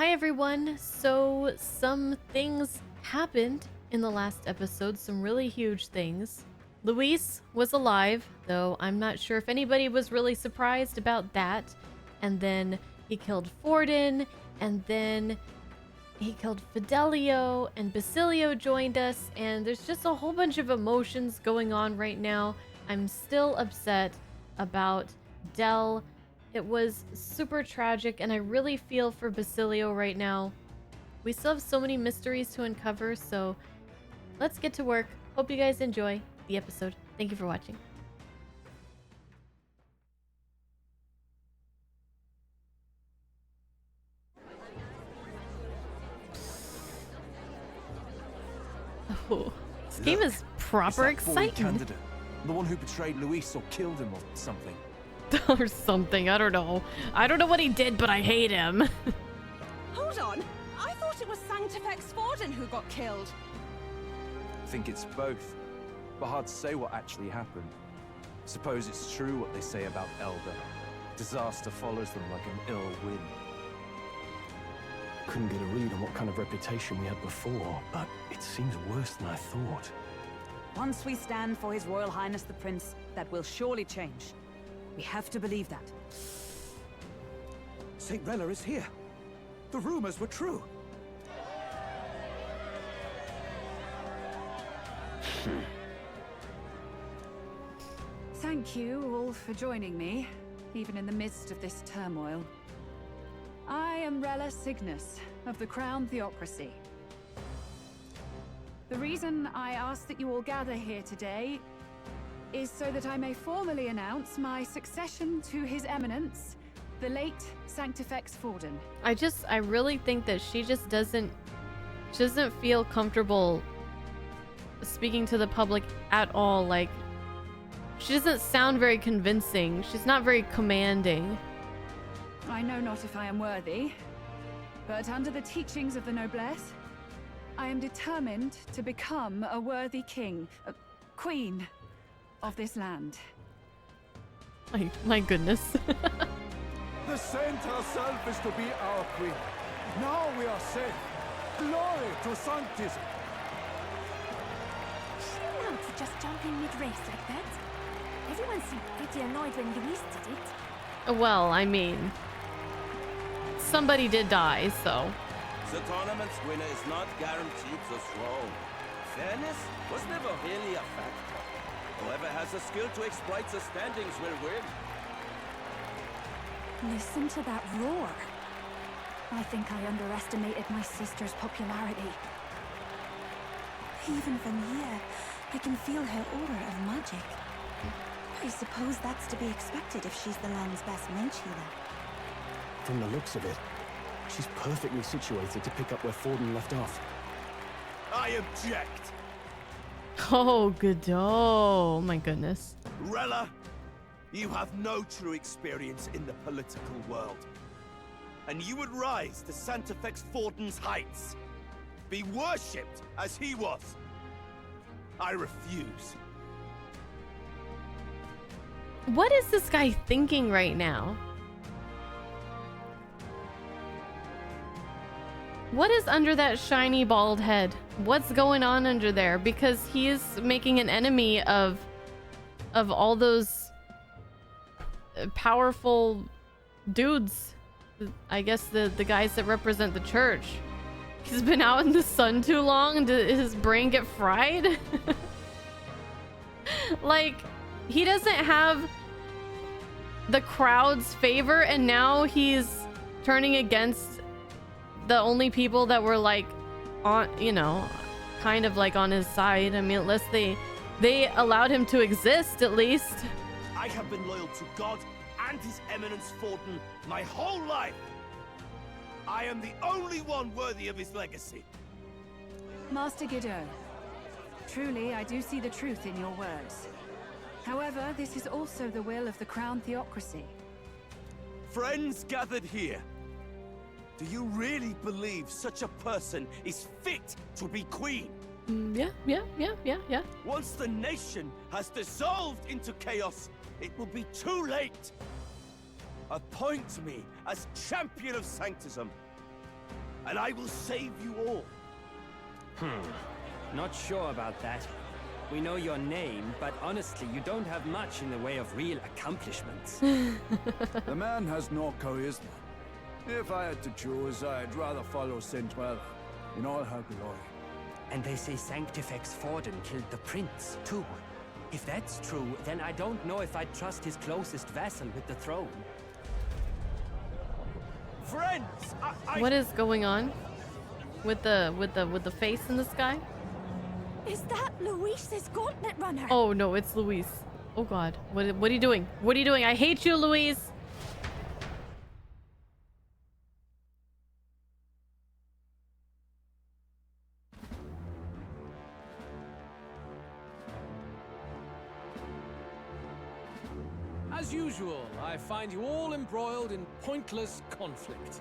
Hi everyone. So some things happened in the last episode, some really huge things. Luis was alive, though I'm not sure if anybody was really surprised about that. And then he killed Forden, and then he killed Fidelio, and Basilio joined us, and there's just a whole bunch of emotions going on right now. I'm still upset about Dell. It was super tragic, and I really feel for Basilio right now. We still have so many mysteries to uncover, so let's get to work. Hope you guys enjoy the episode. Thank you for watching. Oh, this game is proper exciting. Candidate, the one who betrayed Luis or killed him or something. Or something, I don't know. I don't know what he did, but I hate him. Hold on, I thought it was Sanctifex Forden who got killed. I think it's both, but hard to say what actually happened. Suppose it's true what they say about Elder. Disaster follows them like an ill wind. Couldn't get a read on what kind of reputation we had before, but it seems worse than I thought. Once we stand for His Royal Highness the Prince, that will surely change. We have to believe that. St. Rella is here. The rumors were true. Thank you all for joining me, even in the midst of this turmoil. I am Rella Cygnus of the Crown Theocracy. The reason I ask that you all gather here today is so that I may formally announce my succession to His Eminence, the late Sanctifex Forden. I really think that she doesn't feel comfortable speaking to the public at all. Like, she doesn't sound very convincing. She's not very commanding. I know not if I am worthy, but under the teachings of the noblesse, I am determined to become a worthy king, queen of this land. My goodness. The saint herself is to be our queen. Now we are safe. Glory to Sanctism. Is she allowed to just jump in mid-race like that? Everyone seemed pretty annoyed when Luis did it. Well, I mean, somebody did die, so. The tournament's winner is not guaranteed the throne. Fairness was never really a factor. Whoever has the skill to exploit the standings will win. Listen to that roar. I think I underestimated my sister's popularity. Even from here, I can feel her aura of magic. I suppose that's to be expected if she's the land's best mage healer. From the looks of it, she's perfectly situated to pick up where Forden left off. I object. Oh, good. Oh, my goodness. Rella, you have no true experience in the political world. And you would rise to Sanctifex Forden's heights. Be worshipped as he was. I refuse. What is this guy thinking right now? What is under that shiny bald head? What's going on under there? Because he is making an enemy of all those powerful dudes. I guess the guys that represent the church. He's been out in the sun too long, and did his brain get fried? Like, he doesn't have the crowd's favor, and now he's turning against the only people that were like on, you know, kind of like on his side. I mean, unless they allowed him to exist, at least. I have been loyal to God and His Eminence Forden my whole life. I am the only one worthy of his legacy. Master Guido, truly I do see the truth in your words. However, this is also the will of the Crown Theocracy. Friends gathered here. Do you really believe such a person is fit to be queen? Yeah. Once the nation has dissolved into chaos, it will be too late. Appoint me as champion of Sanctism. and I will save you all. Not sure about that. We know your name, but honestly, you don't have much in the way of real accomplishments. The man has no charisma. If I had to choose, I'd rather follow Centrella in all her glory. And they say Sanctifex Forden killed the prince, too. If that's true, then I don't know if I'd trust his closest vassal with the throne. Friends, What is going on with the face in the sky? Is that Luis's gauntlet runner? Oh no, it's Luis. Oh god. What are you doing? What are you doing? I hate you, Luis. As usual, I find you all embroiled in pointless conflict.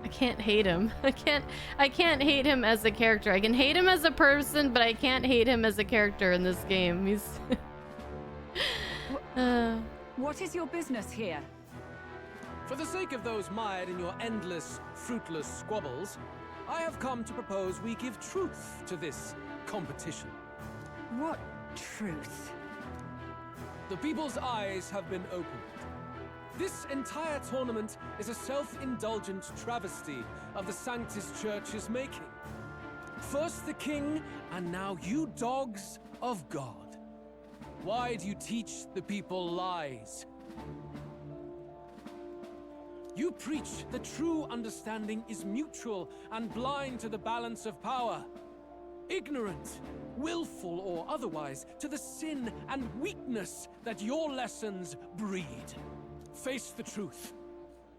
I can't hate him. I can't hate him as a character. I can hate him as a person, but I can't hate him as a character in this game. He's What is your business here? For the sake of those mired in your endless, fruitless squabbles, I have come to propose we give truth to this competition. What truth? The people's eyes have been opened. This entire tournament is a self-indulgent travesty of the Sanctus Church's making. First the king, and now you dogs of God. Why do you teach the people lies? You preach that true understanding is mutual and blind to the balance of power. Ignorant, willful or otherwise, to the sin and weakness that your lessons breed. Face the truth.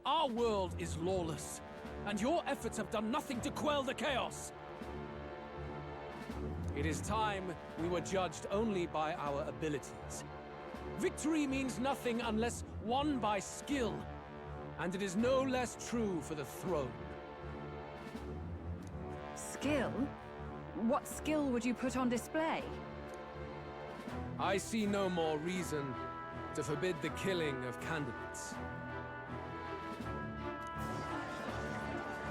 Our world is lawless, and your efforts have done nothing to quell the chaos. It is time we were judged only by our abilities. Victory means nothing unless won by skill, and it is no less true for the throne. Skill? What skill would you put on display? I see no more reason to forbid the killing of candidates.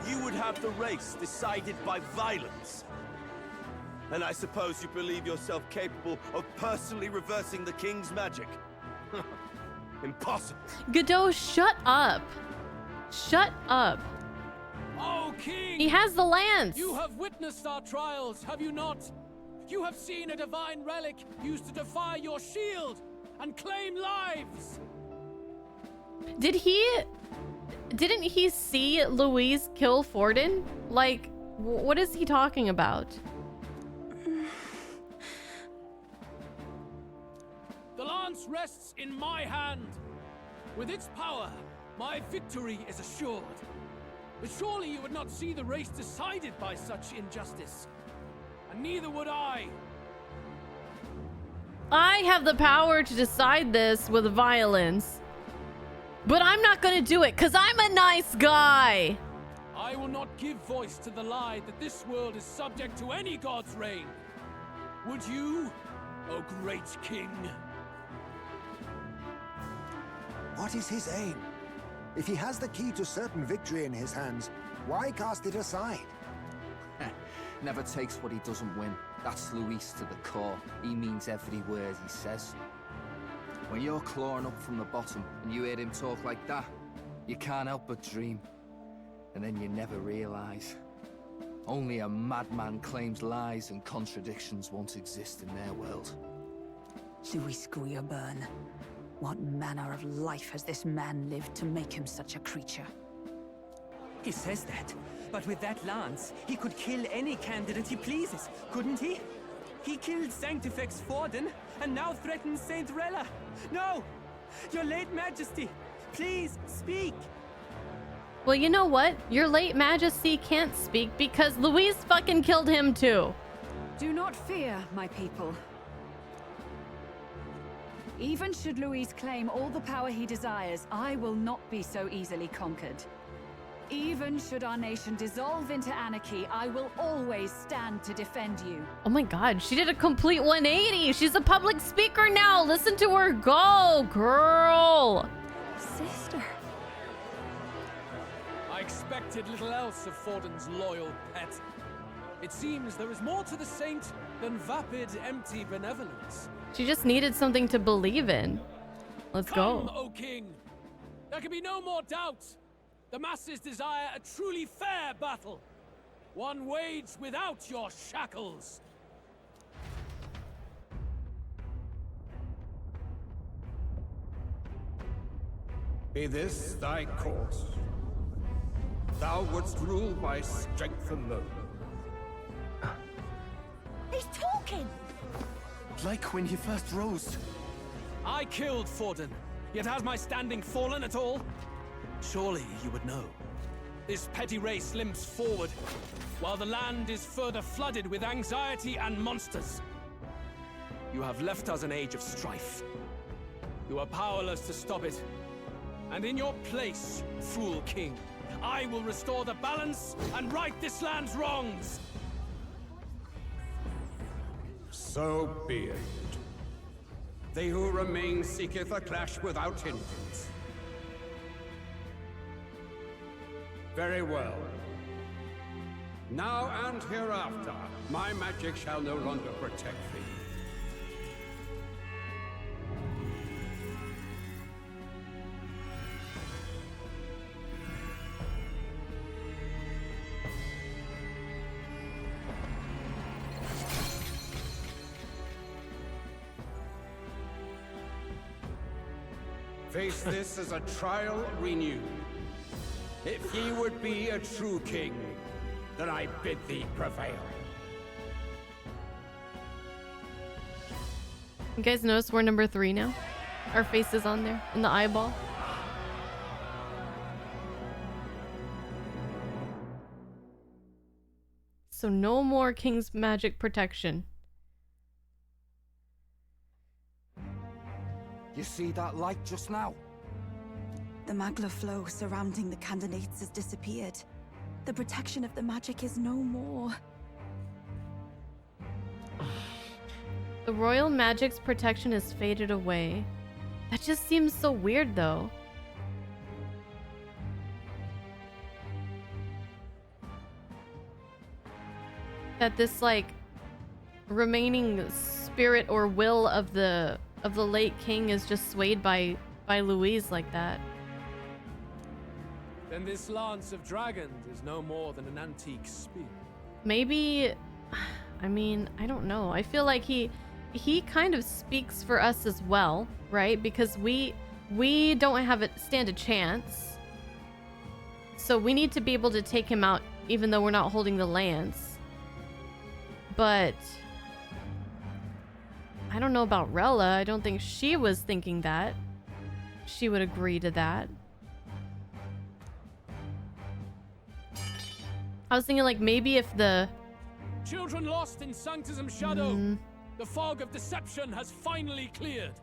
You would have the race decided by violence. And I suppose you believe yourself capable of personally reversing the king's magic. Impossible. Godot, shut up. Shut up. Oh, king! He has the lance. You have witnessed our trials, have you not? You have seen a divine relic used to defy your shield and claim lives. Didn't he see Louise kill Forden? Like, what is he talking about? The lance rests in my hand. With its power, my victory is assured. But surely you would not see the race decided by such injustice. And neither would I. I have the power to decide this with violence. But I'm not gonna do it, because I'm a nice guy. I will not give voice to the lie that this world is subject to any god's reign. Would you, O great king? What is his aim? If he has the key to certain victory in his hands, why cast it aside? Never takes what he doesn't win. That's Luis to the core. He means every word he says. When you're clawing up from the bottom and you hear him talk like that, you can't help but dream. And then you never realize. Only a madman claims lies and contradictions won't exist in their world. Luis Guyaburn. What manner of life has this man lived to make him such a creature? He says that, but with that lance, he could kill any candidate he pleases, couldn't he? He killed Sanctifex Forden, and now threatens Saint Rella. No! Your late majesty, please, speak! Well, you know what? Your late majesty can't speak because Louise fucking killed him too. Do not fear, my people. Even should Luis claim all the power he desires, I will not be so easily conquered. Even should our nation dissolve into anarchy, I will always stand to defend you. Oh my god, she did a complete 180. She's a public speaker now. Listen to her go, girl. Sister. I expected little else of Forden's loyal pet. It seems there is more to the saint than vapid, empty benevolence. She just needed something to believe in. Let's Come, go. O king! There can be no more doubt. The masses desire a truly fair battle. One waged without your shackles. Be this thy course? Thou wouldst rule by strength alone. He's talking! Like when he first rose. I killed Forden, yet has my standing fallen at all? Surely you would know. This petty race limps forward, while the land is further flooded with anxiety and monsters. You have left us an age of strife. You are powerless to stop it. And in your place, fool king, I will restore the balance and right this land's wrongs! So be it. They who remain seeketh a clash without hindrance. Very well. Now and hereafter, my magic shall no longer protect thee. Face this as a trial renewed. If ye would be a true king, then I bid thee prevail. You guys notice we're number 3 now? Our face is on there in the eyeball. So no more King's magic protection. You see that light just now? The magla flow surrounding the candidates has disappeared. The protection of the magic is no more. The royal magic's protection has faded away. That just seems so weird though. That this like remaining spirit or will of the late king is just swayed by Louise like that. Then this lance of dragons is no more than an antique spear. Maybe, I mean, I don't know. I feel like he kind of speaks for us as well, right? Because we don't have stand a chance. So we need to be able to take him out even though we're not holding the lance. But I don't know about Rella. I don't think she was thinking that. She would agree to that. I was thinking like maybe if the Children lost in Sanctism's shadow. The fog of deception has finally cleared.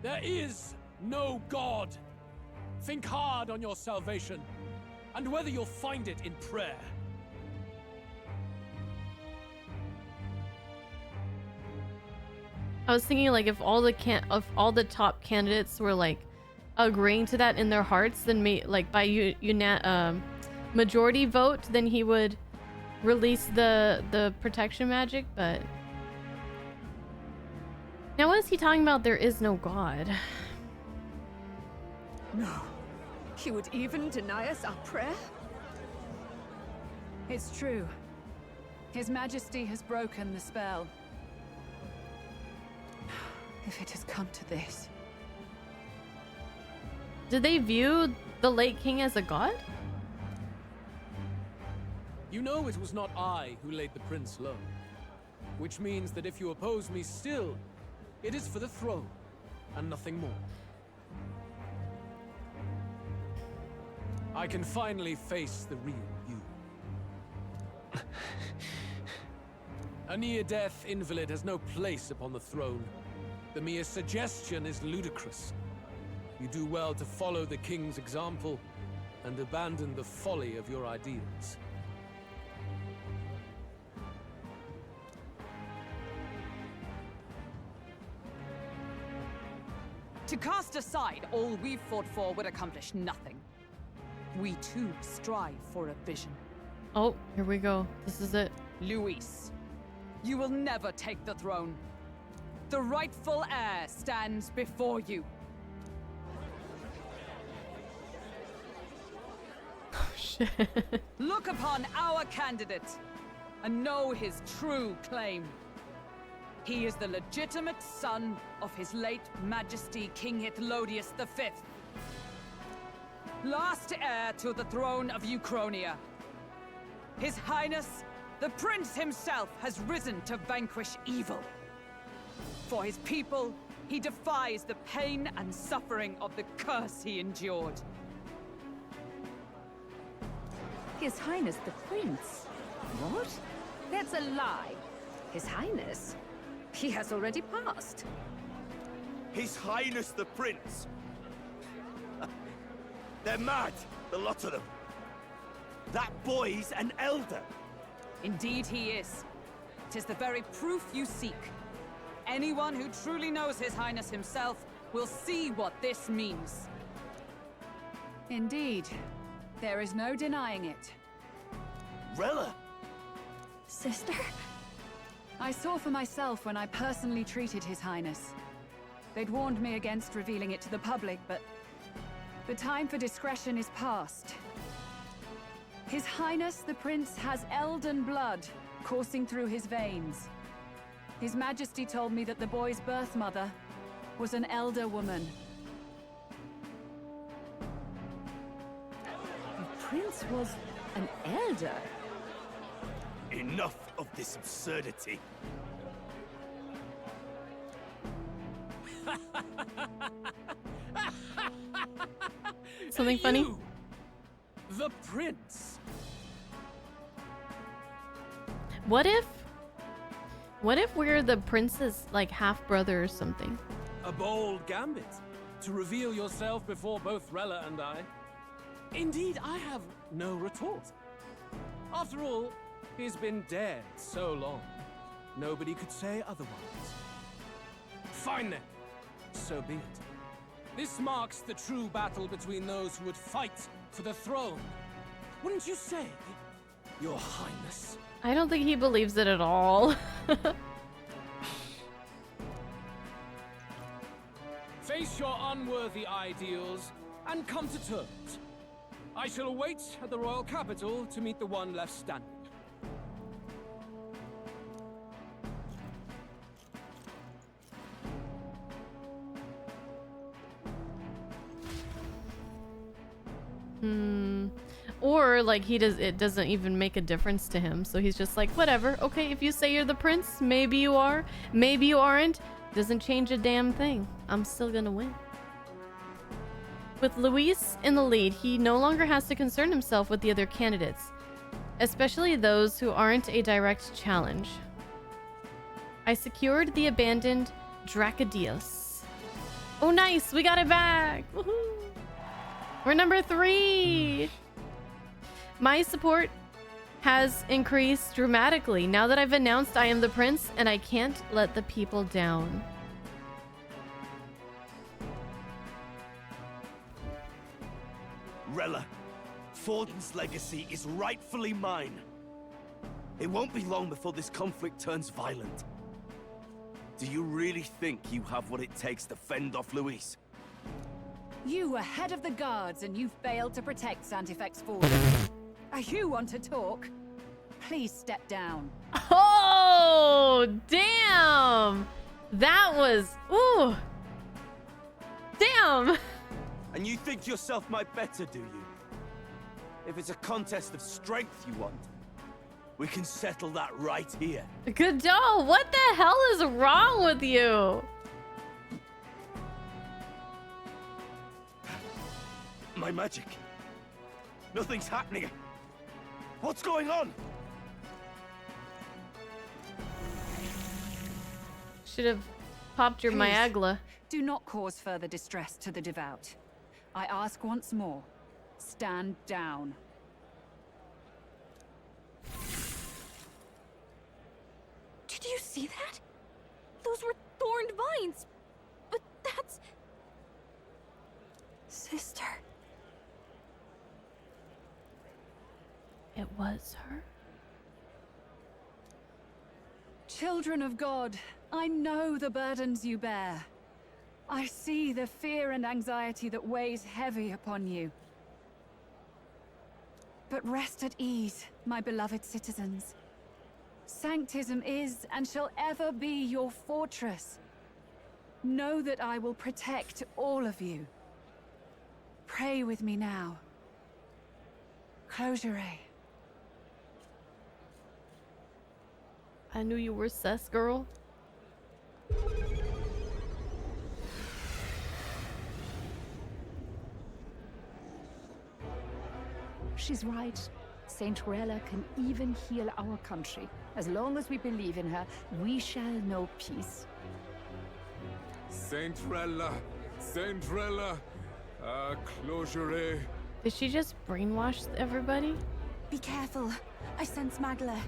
There is no God. Think hard on your salvation and whether you'll find it in prayer. I was thinking like if all the top candidates were like agreeing to that in their hearts, then like by majority vote, then he would release the protection magic. But now what is he talking about? There is no God. No. He would even deny us our prayer? It's true. His Majesty has broken the spell. If it has come to this. Did they view the late king as a god? You know it was not I who laid the prince low. Which means that if you oppose me still, it is for the throne, and nothing more. I can finally face the real you. A near-death invalid has no place upon the throne. The mere suggestion is ludicrous. You do well to follow the king's example and abandon the folly of your ideals. To cast aside all we've fought for would accomplish nothing. We too strive for a vision. Oh, here we go. This is it. Luis, you will never take the throne. The rightful heir stands before you. Oh, shit. Look upon our candidate and know his true claim. He is the legitimate son of his late Majesty King Hythlodius V, last heir to the throne of Uchronia. His Highness, the Prince himself, has risen to vanquish evil. For his people, he defies the pain and suffering of the curse he endured. His Highness the Prince? What? That's a lie. His Highness? He has already passed. His Highness the Prince. They're mad, the lot of them. That boy's an elder. Indeed he is. 'Tis the very proof you seek. Anyone who truly knows His Highness himself will see what this means. Indeed. There is no denying it. Rella! Sister? I saw for myself when I personally treated His Highness. They'd warned me against revealing it to the public, but the time for discretion is past. His Highness the Prince has Elden blood coursing through his veins. His Majesty told me that the boy's birth mother was an elder woman. The Prince was an elder? Enough of this absurdity. Something funny? You, the Prince. What if we're the prince's like half brother or something? A bold gambit to reveal yourself before both Rella and I. Indeed, I have no retort. After all, he's been dead so long. Nobody could say otherwise. Fine then. So be it. This marks the true battle between those who would fight for the throne. Wouldn't you say, Your Highness? I don't think he believes it at all. Face your unworthy ideals and come to terms. I shall await at the royal capital to meet the one left standing. Or like it doesn't even make a difference to him, so he's just like, whatever, okay, if you say you're the prince, maybe you are, maybe you aren't, doesn't change a damn thing. I'm still gonna win. With Luis in the lead, he no longer has to concern himself with the other candidates, especially those who aren't a direct challenge. I secured the abandoned Dracodios. Oh nice, we got it back! Woohoo! We're number 3! My support has increased dramatically now that I've announced I am the prince and I can't let the people down. Rella, Forden's legacy is rightfully mine. It won't be long before this conflict turns violent. Do you really think you have what it takes to fend off Luis? You were head of the guards and you failed to protect Santifex Forden. You want to talk? Please step down. Oh, damn! That was... Ooh! Damn! And you think yourself my better, do you? If it's a contest of strength you want, we can settle that right here. Godot, what the hell is wrong with you? My magic. Nothing's happening. What's going on? Should have popped your Please, Myagla. Do not cause further distress to the devout. I ask once more, stand down. Did you see that? Those were thorned vines. But that's... Sister. it was her. Children of God, I know the burdens you bear. I see the fear and anxiety that weighs heavy upon you. But rest at ease, my beloved citizens. Sanctism is and shall ever be your fortress. Know that I will protect all of you. Pray with me now. Close your eyes. I knew you were sus, girl. She's right. Saint Rella can even heal our country. As long as we believe in her, we shall know peace. Saint Rella, closure. Did she just brainwash everybody? Be careful. I sense Magla.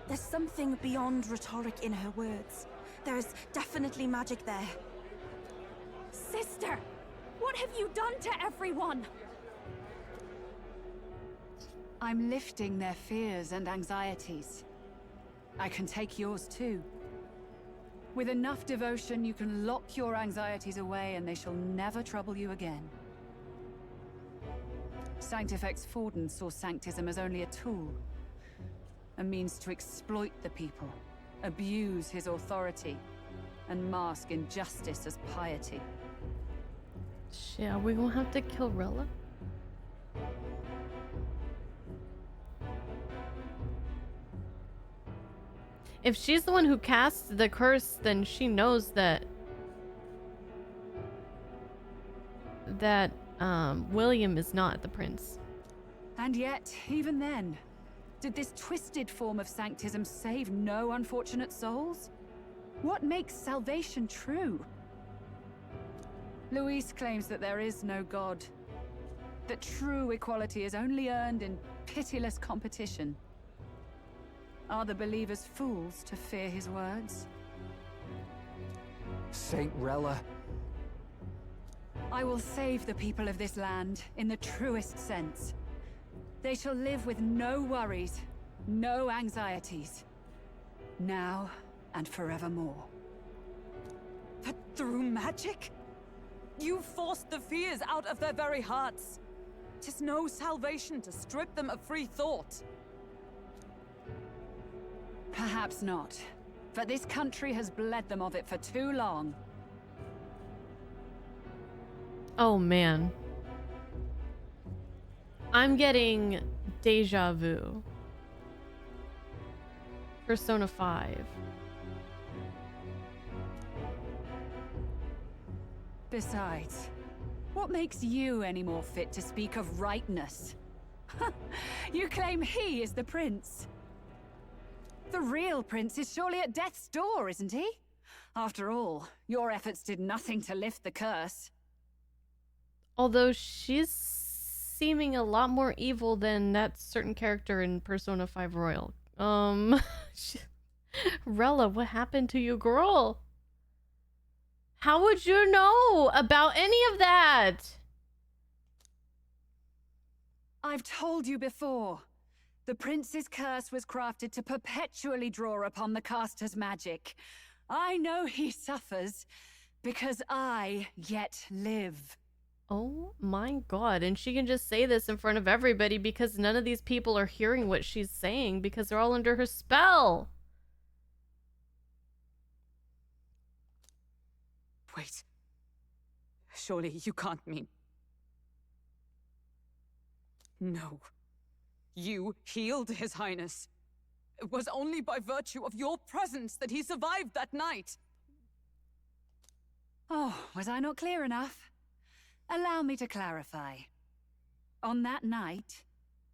There's something beyond rhetoric in her words. There's definitely magic there. Sister, what have you done to everyone? I'm lifting their fears and anxieties. I can take yours too. With enough devotion, you can lock your anxieties away and they shall never trouble you again. Sanctifex Forden saw Sanctism as only a tool. A means to exploit the people, abuse his authority, and mask injustice as piety. Shit, are we gonna have to kill Rella? If she's the one who casts the curse, then she knows that William is not the prince. And yet, even then, did this twisted form of Sanctism save no unfortunate souls? What makes salvation true? Luis claims that there is no God. That true equality is only earned in pitiless competition. Are the believers fools to fear his words? Saint Rella. I will save the people of this land in the truest sense. They shall live with no worries, no anxieties. Now and forevermore. But through magic? You forced the fears out of their very hearts. 'Tis no salvation to strip them of free thought. Perhaps not. But this country has bled them of it for too long. Oh man. I'm getting deja vu. Persona 5. Besides, what makes you any more fit to speak of rightness? You claim he is the prince. The real prince is surely at death's door, isn't he? After all, your efforts did nothing to lift the curse. Although she's seeming a lot more evil than that certain character in Persona 5 Royal. Rella, what happened to you, girl? How would you know about any of that? I've told you before. The prince's curse was crafted to perpetually draw upon the caster's magic. I know he suffers because I yet live. Oh my god, and she can just say this in front of everybody because none of these people are hearing what she's saying because they're all under her spell. Wait. Surely you can't mean... No. You healed His Highness. It was only by virtue of your presence that he survived that night. Oh, was I not clear enough? Allow me to clarify. On that night,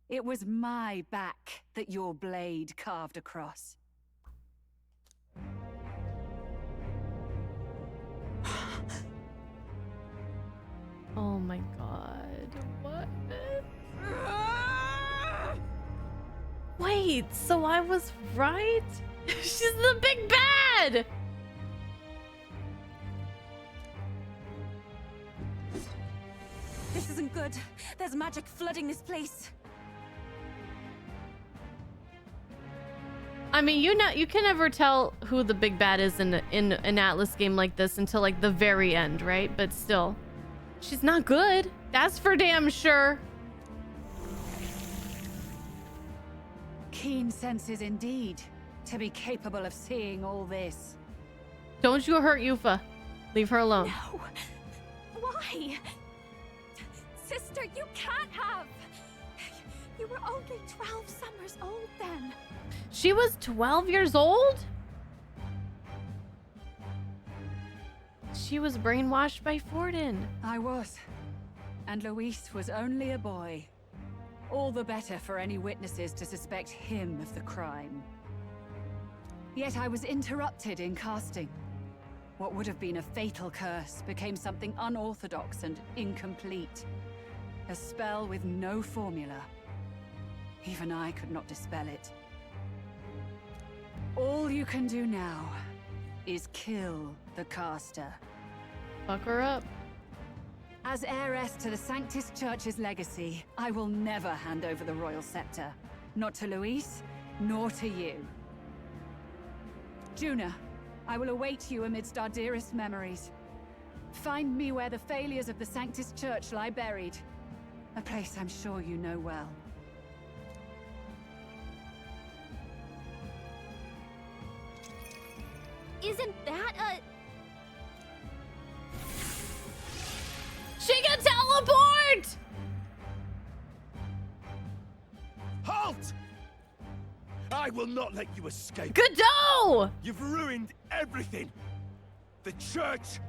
it was my back that your blade carved across. Oh my god, what? Wait, so I was right? She's the big bad! This isn't good. There's magic flooding this place. I mean, you can never tell who the big bad is in an Atlus game like this until like the very end, right? But still, she's not good. That's for damn sure. Keen senses indeed, to be capable of seeing all this. Don't you hurt Yufa. Leave her alone. No. Why? Sister, you can't have. You were only 12 summers old then. She was 12 years old? She was brainwashed by Forden. I was. And Luis was only a boy. All the better for any witnesses to suspect him of the crime. Yet I was interrupted in casting. What would have been a fatal curse became something unorthodox and incomplete. A spell with no formula. Even I could not dispel it. All you can do now is kill the caster. Fuck her up. As heiress to the Sanctus Church's legacy, I will never hand over the royal scepter. Not to Luis, nor to you. Juna, I will await you amidst our dearest memories. Find me where the failures of the Sanctus Church lie buried. A place I'm sure you know well. Isn't that a... She can teleport! Halt! I will not let you escape. Godot! You've ruined everything. The church,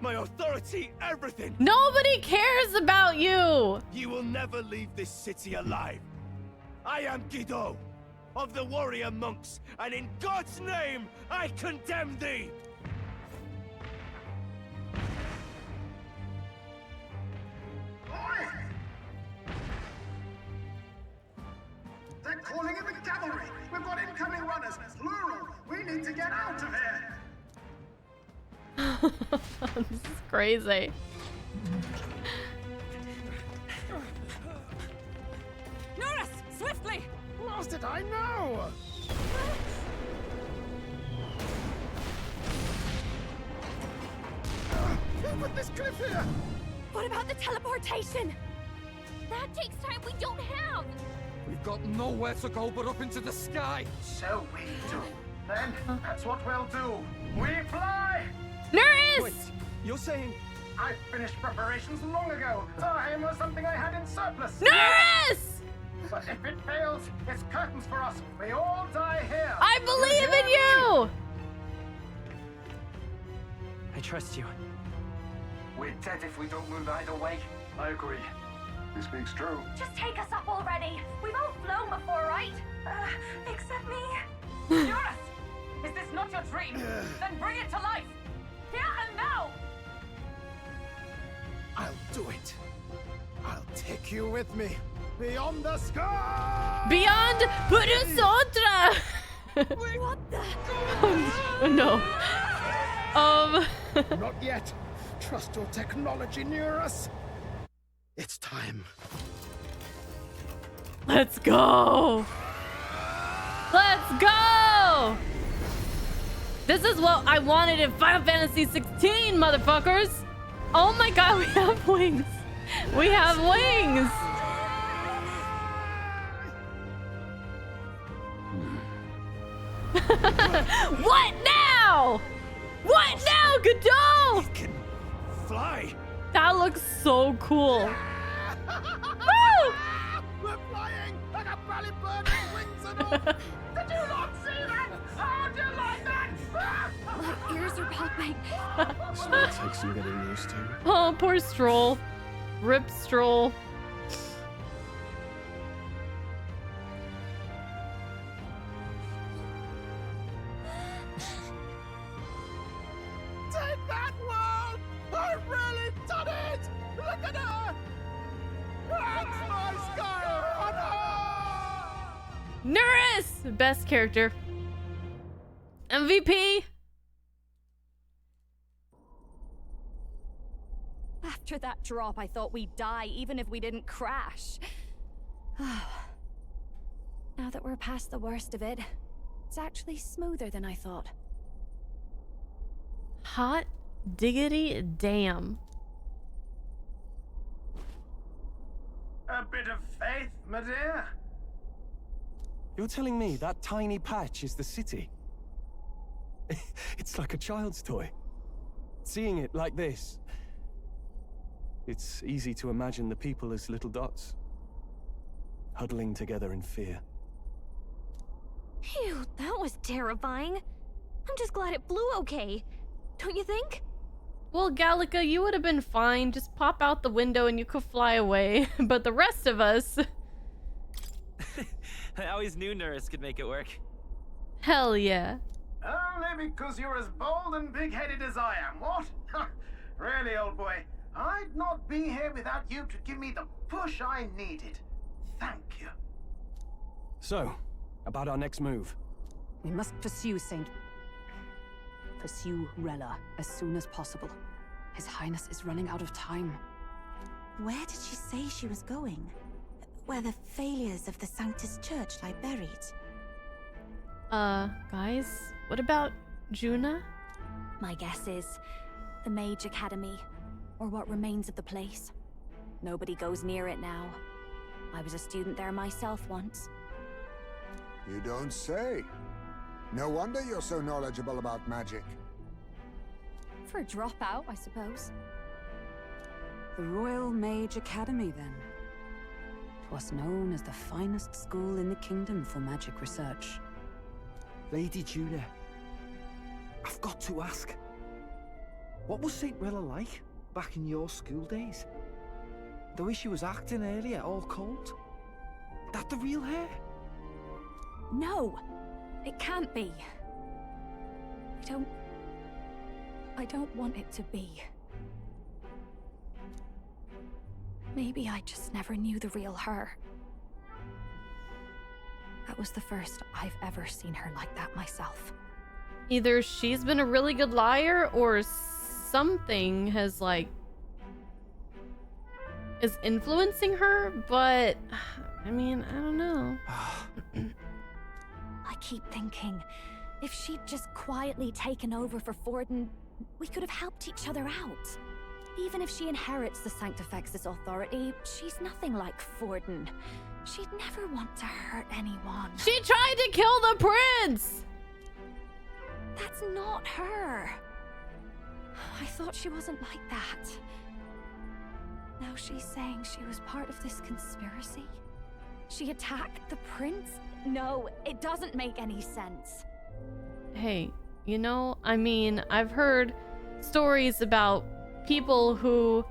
my authority, everything. Nobody cares about you. You will never leave this city alive. I am Godot, of the warrior monks, and in God's name, I condemn thee! They're calling in the cavalry! We've got incoming runners, plural! We need to get out of here! This is crazy. Norris, swiftly! How did I know? Who put this cliff here? What about the teleportation? That takes time we don't have. We've got nowhere to go but up into the sky. So we do. Then, that's what we'll do. We fly! Norris! Wait, you're saying... I finished preparations long ago. Time was something I had in surplus. Norris! But if it fails, it's curtains for us. We all die here. I believe in you! I trust you. We're dead if we don't move either way. I agree. This speaks true. Just take us up already. We've all flown before, right? Except me. Norris, is this not your dream? Then bring it to life. Here and now. I'll do it. I'll take you with me. Beyond the sky! Beyond Purusotra! What the? Oh, no. Not yet. Trust your technology near us. It's time. Let's go! Let's go! This is what I wanted in Final Fantasy 16, motherfuckers! Oh my god, we have wings! We have wings! What now? What now, Godot? You can fly. That looks so cool. Woo! We're flying like a bally bird with wings and all. Did you not see that? How do you like that? My ears are popping. This will take some getting used to. Oh, poor Stroll. Rip Stroll. Take that, world! I've really done it! Look at her! That's my sky of honor! Norris! Best character. MVP. After that drop, I thought we'd die even if we didn't crash. Now that we're past the worst of it, It's actually smoother than I thought. Hot diggity damn. A bit of faith, my dear. You're telling me that tiny patch is the city? It's like a child's toy. Seeing it like this, it's easy to imagine the people as little dots, huddling together in fear. Phew, that was terrifying. I'm just glad it flew okay. Don't you think? Well, Gallica, you would have been fine. Just pop out the window and you could fly away. But the rest of us... I always knew Nurse could make it work. Hell yeah. Only because you're as bold and big-headed as I am, what? Really, old boy, I'd not be here without you to give me the push I needed. Thank you. So, about our next move. We must pursue Rella as soon as possible. His Highness is running out of time. Where did she say she was going? Where the failures of the Sanctus Church lie buried? Guys, what about Juna? My guess is the Mage Academy, or what remains of the place. Nobody goes near it now. I was a student there myself once. You don't say. No wonder you're so knowledgeable about magic. For a dropout, I suppose. The Royal Mage Academy, then. 'Twas known as the finest school in the kingdom for magic research. Lady Juna, I've got to ask. What was St. Rella like back in your school days? The way she was acting earlier, all cold? That the real her? No! It can't be. I don't want it to be. Maybe I just never knew the real her. That was the first I've ever seen her like that myself. Either she's been a really good liar or something has is influencing her, but I mean, I don't know. I keep thinking, if she'd just quietly taken over for Forden, we could have helped each other out. Even if she inherits the Sanctifex's authority, she's nothing like Forden. She'd never want to hurt anyone. She tried to kill the prince! That's not her. I thought she wasn't like that. Now she's saying she was part of this conspiracy? She attacked the prince? No, it doesn't make any sense. Hey, you know, I mean, I've heard stories about people who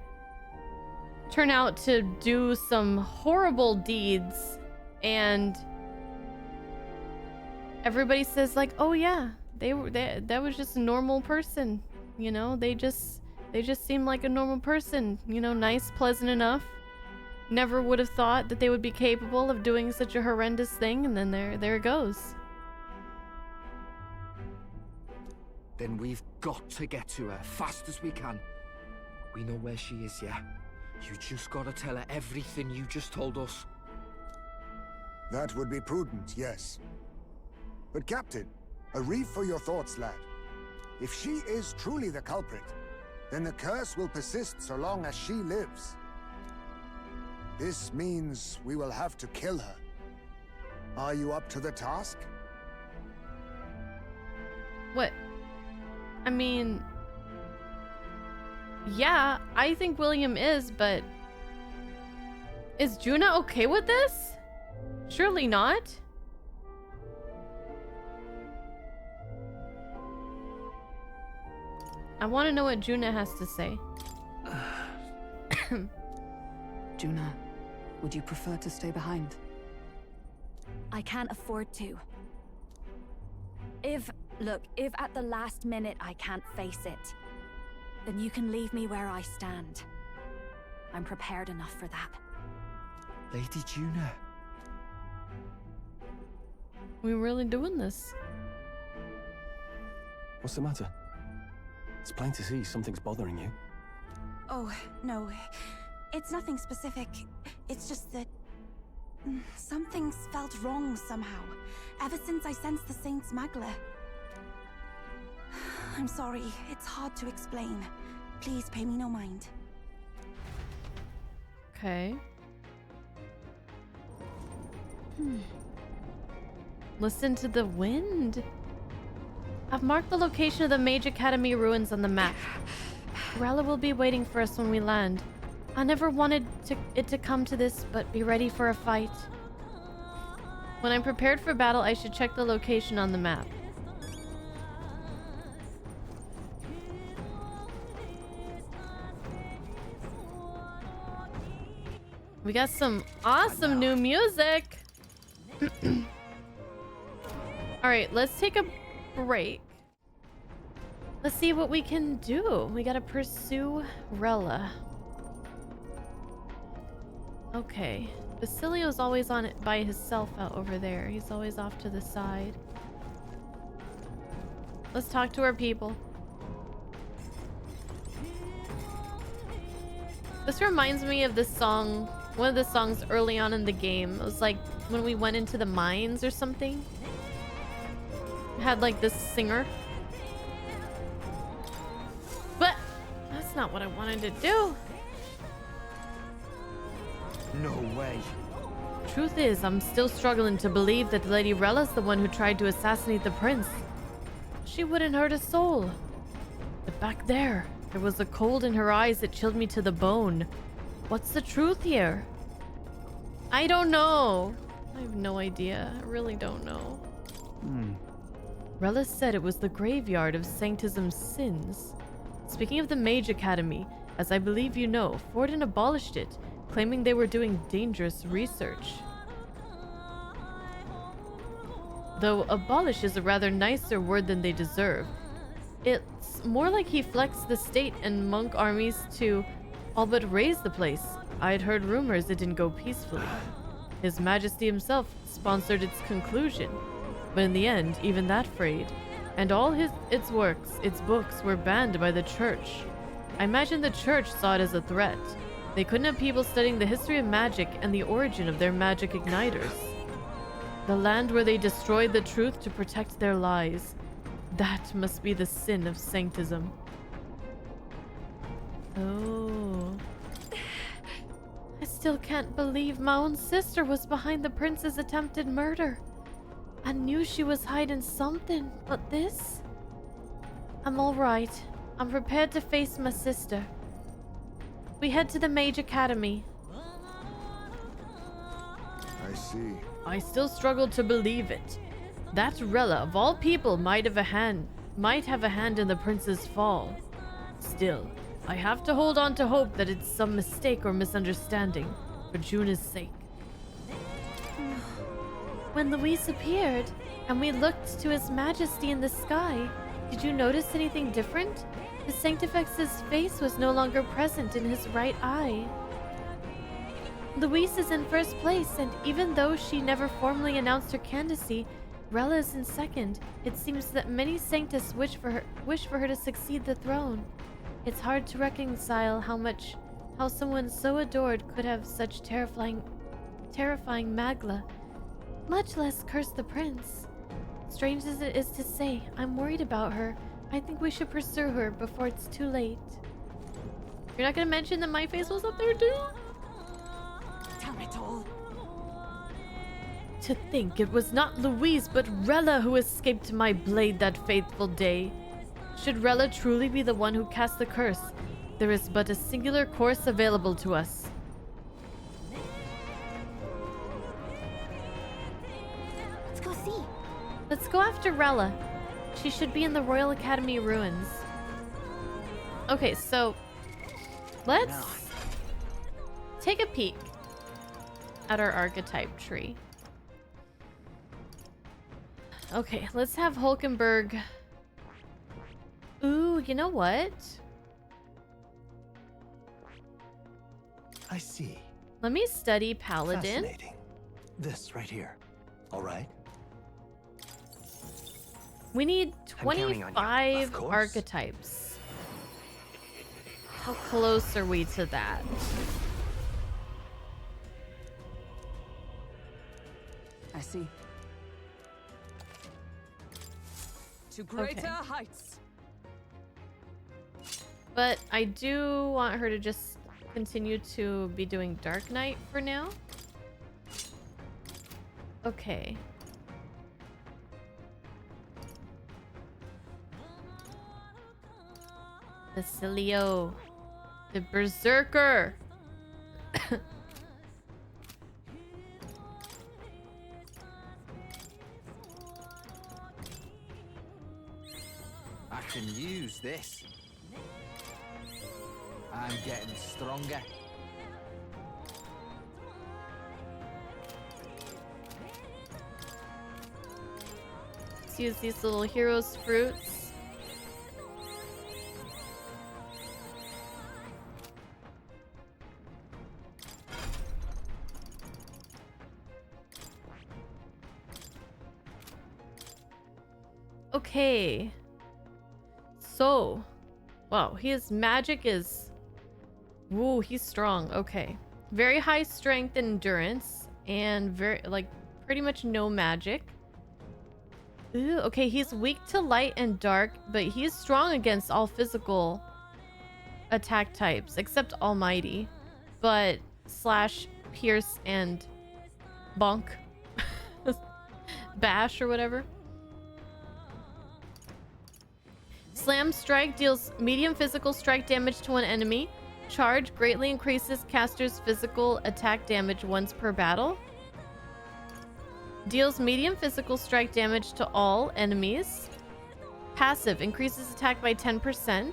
turn out to do some horrible deeds and everybody says like, oh yeah, that was just a normal person, you know, they just seem like a normal person, you know, nice, pleasant enough. Never would have thought that they would be capable of doing such a horrendous thing, and then there it goes. Then we've got to get to her fast as we can. We know where she is, yeah? You just gotta tell her everything you just told us. That would be prudent, yes. But Captain, a reef for your thoughts, lad. If she is truly the culprit, then the curse will persist so long as she lives. This means we will have to kill her. Are you up to the task? What? I mean... yeah, I think William is, but... is Juna okay with this? Surely not. I want to know what Juna has to say. Juna, would you prefer to stay behind? I can't afford to. If at the last minute I can't face it, then you can leave me where I stand. I'm prepared enough for that. Lady Juna. We really doing this? What's the matter? It's plain to see something's bothering you. Oh, no. It's nothing specific. It's just that... Something's felt wrong somehow, ever since I sensed the Saint's Magla. I'm sorry, it's hard to explain. Please pay me no mind. Okay. Listen to the wind. I've marked the location of the Mage Academy ruins on the map. Rella will be waiting for us when we land. I never wanted it to come to this, but be ready for a fight. When I'm prepared for battle, I should check the location on the map. We got some awesome new music. All right, let's take a break. Let's see what we can do. We gotta pursue Rella. Okay. Basilio's always on it by himself out over there. He's always off to the side. Let's talk to our people. This reminds me of this song, one of the songs early on in the game. It was like when we went into the mines or something. It had like this singer. But that's not what I wanted to do. No way. Truth is, I'm still struggling to believe that Lady Rella's the one who tried to assassinate the prince. She wouldn't hurt a soul. But back there was a cold in her eyes that chilled me to the bone. What's the truth here? I don't know. I have no idea. I really don't know. Rella said it was the graveyard of Sanctism's sins. Speaking of the Mage Academy, as I believe you know, Forden abolished it, claiming they were doing dangerous research. Though abolish is a rather nicer word than they deserve. It's more like he flexed the state and monk armies to all but raise the place. I had heard rumors it didn't go peacefully. His Majesty himself sponsored its conclusion, but in the end, even that frayed, and all its works, its books, were banned by the church. I imagine the church saw it as a threat. They couldn't have people studying the history of magic and the origin of their magic igniters. The land where they destroyed the truth to protect their lies. That must be the sin of Sanctism. Oh. I still can't believe my own sister was behind the prince's attempted murder. I knew she was hiding something, but this? I'm all right. I'm prepared to face my sister. We head to the Mage Academy. I see. I still struggle to believe it. That Rella, of all people, might have a hand in the prince's fall. Still, I have to hold on to hope that it's some mistake or misunderstanding, for Juna's sake. When Luis appeared, and we looked to His Majesty in the sky, did you notice anything different? The Sanctifex's face was no longer present in his right eye. Luis is in first place, and even though she never formally announced her candidacy, Rella is in second. It seems that many Sanctus wish for her to succeed the throne. It's hard to reconcile how someone so adored could have such terrifying magla, much less curse the prince. Strange as it is to say, I'm worried about her. I think we should pursue her before it's too late. You're not gonna mention that my face was up there too? Tell it all. To think it was not Louise but Rella who escaped my blade that fateful day. Should Rella truly be the one who cast the curse, there is but a singular course available to us. Let's go see. Let's go after Rella. She should be in the Royal Academy ruins. Okay, so let's take a peek at our archetype tree. Okay, let's have Hulkenberg. Ooh, you know what? I see. Let me study Paladin. Fascinating. This right here. All right. We need 25 archetypes. How close are we to that? I see. To greater Okay. heights. But I do want her to just continue to be doing Dark Knight for now. Okay. Basilio. The Berserker. I can use this. I'm getting stronger. Let's use these little heroes fruits. Okay. So, wow, his magic is... Woo, he's strong. Okay. Very high strength and endurance. And very, like, pretty much no magic. Ooh, okay, he's weak to light and dark, but he's strong against all physical attack types, except Almighty. But slash, pierce, and bonk. Bash or whatever. Slam Strike deals medium physical strike damage to one enemy. Charge greatly increases caster's physical attack damage once per battle. Deals medium physical strike damage to all enemies. Passive increases attack by 10%.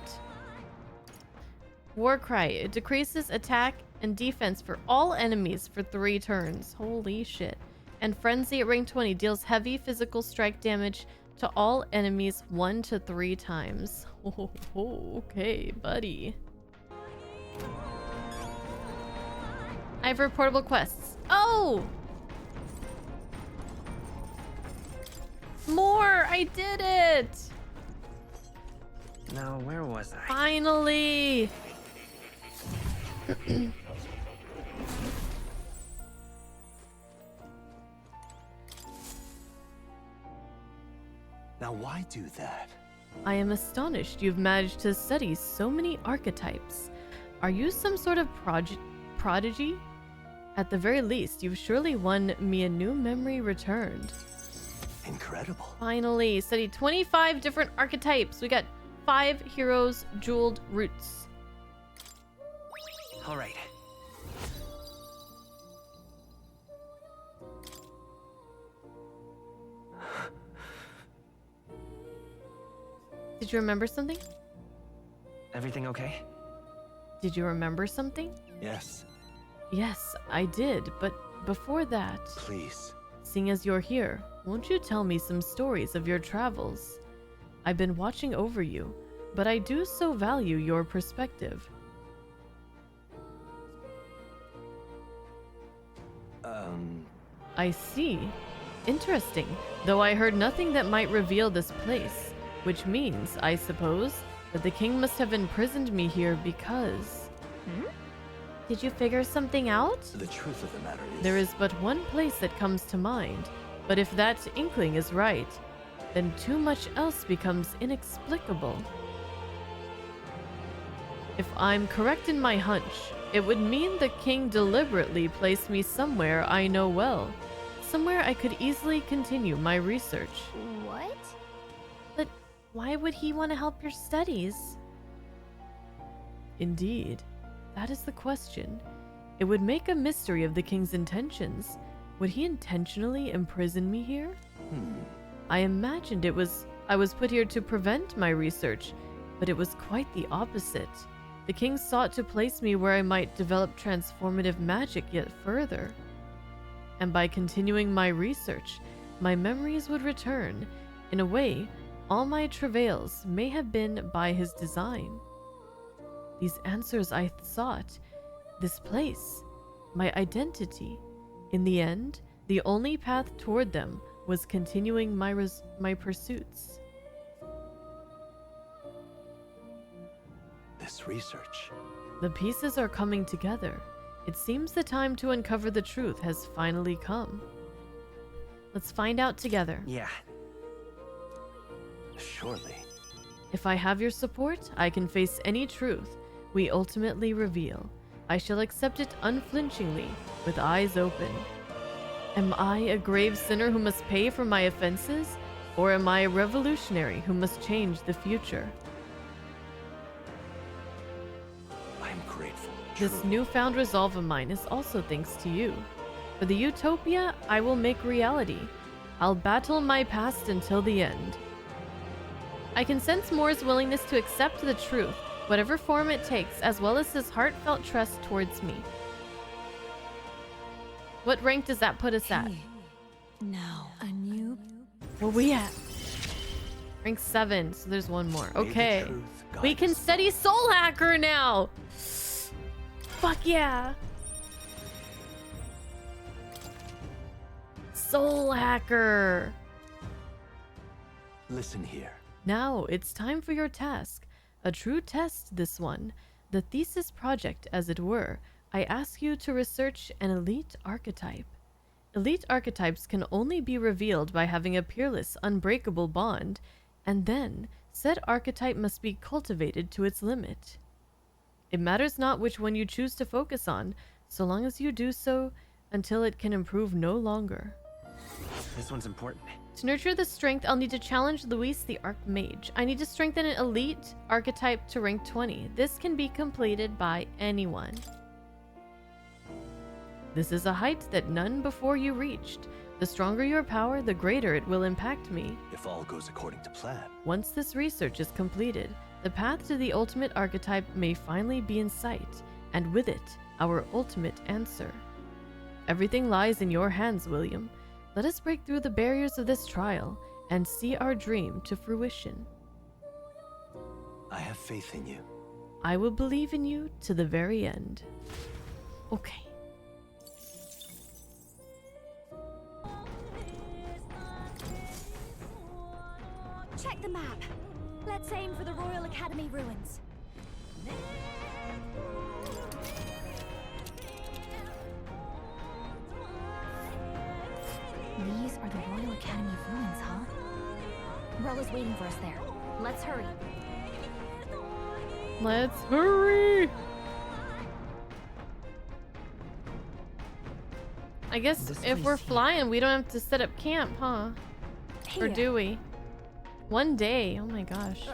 Warcry, it decreases attack and defense for all enemies for 3 turns. Holy shit. And Frenzy at rank 20 deals heavy physical strike damage to all enemies 1 to 3 times. Oh, okay, buddy. I have reportable quests. Oh! More! I did it! Now, where was I? Finally! Now why do that? I am astonished you've managed to study so many archetypes. Are you some sort of prodigy? At the very least, you've surely won me a new memory returned. Incredible. Finally, studied 25 different archetypes. We got 5 heroes, jeweled roots. All right. Did you remember something? Everything okay? Did you remember something? Yes. Yes, I did, but before that... Please. Seeing as you're here, won't you tell me some stories of your travels? I've been watching over you, but I do so value your perspective. I see. Interesting, though I heard nothing that might reveal this place, which means, I suppose, that the king must have imprisoned me here because... Did you figure something out? The truth of the matter is... There is but one place that comes to mind, but if that inkling is right, then too much else becomes inexplicable. If I'm correct in my hunch, it would mean the king deliberately placed me somewhere I know well, somewhere I could easily continue my research. What? But why would he want to help your studies? Indeed. That is the question. It would make a mystery of the king's intentions. Would he intentionally imprison me here? I imagined I was put here to prevent my research, but it was quite the opposite. The king sought to place me where I might develop transformative magic yet further. And by continuing my research, my memories would return. In a way, all my travails may have been by his design. These answers I sought, this place, my identity. In the end, the only path toward them was continuing my pursuits. This research. The pieces are coming together. It seems the time to uncover the truth has finally come. Let's find out together. Yeah. Surely. If I have your support, I can face any truth we ultimately reveal. I shall accept it unflinchingly, with eyes open. Am I a grave sinner who must pay for my offenses? Or am I a revolutionary who must change the future? I'm grateful. This newfound resolve of mine is also thanks to you. For the utopia I will make reality. I'll battle my past until the end. I can sense Moore's willingness to accept the truth, whatever form it takes, as well as his heartfelt trust towards me. What rank does that put us at? Now, a new... Where we at? Rank 7, so there's one more. Okay. We can study Soul Hacker now! Fuck yeah! Soul Hacker! Listen here. Now it's time for your task. A true test, this one. The thesis project, as it were. I ask you to research an elite archetype. Elite archetypes can only be revealed by having a peerless, unbreakable bond, and then said archetype must be cultivated to its limit. It matters not which one you choose to focus on, so long as you do so until it can improve no longer. This one's important. To nurture the strength, I'll need to challenge Luis the Archmage. I need to strengthen an elite archetype to rank 20. This can be completed by anyone. This is a height that none before you reached. The stronger your power, the greater it will impact me. If all goes according to plan. Once this research is completed, the path to the ultimate archetype may finally be in sight, and with it, our ultimate answer. Everything lies in your hands, William. Let us break through the barriers of this trial and see our dream to fruition. I have faith in you. I will believe in you to the very end. Okay. Check the map. Let's aim for the Royal Academy ruins. These are the Royal Academy ruins, huh? Rella's waiting for us there. Let's hurry. Let's hurry! I guess if we're flying, we don't have to set up camp, huh? Or do we? One day. Oh my gosh.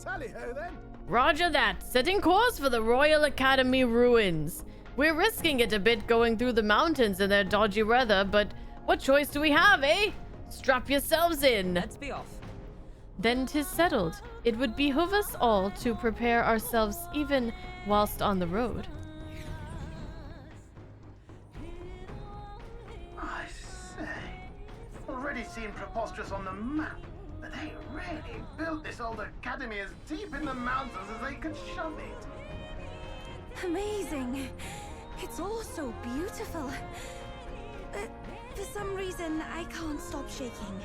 Tally-ho then. Roger that. Setting course for the Royal Academy ruins. We're risking it a bit going through the mountains in their dodgy weather, but what choice do we have, eh? Strap yourselves in. Let's be off. Then 'tis settled. It would behoove us all to prepare ourselves even whilst on the road. I say, already seemed preposterous on the map, but they really built this old academy as deep in the mountains as they could shove it. Amazing. It's all so beautiful. But for some reason, I can't stop shaking.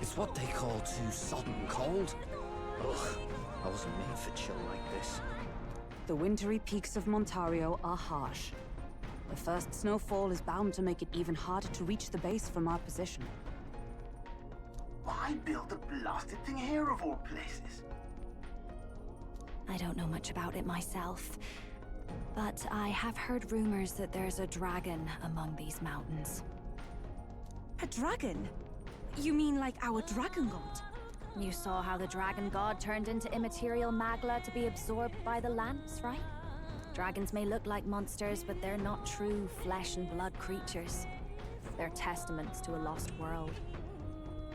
It's what they call too sodden cold. Ugh, I wasn't made for chill like this. The wintry peaks of Montario are harsh. The first snowfall is bound to make it even harder to reach the base from our position. Why build the blasted thing here of all places? I don't know much about it myself, but I have heard rumors that there's a dragon among these mountains. A dragon? You mean like our dragon god? You saw how the dragon god turned into immaterial magla to be absorbed by the lance, right? Dragons may look like monsters, but they're not true flesh and blood creatures. They're testaments to a lost world.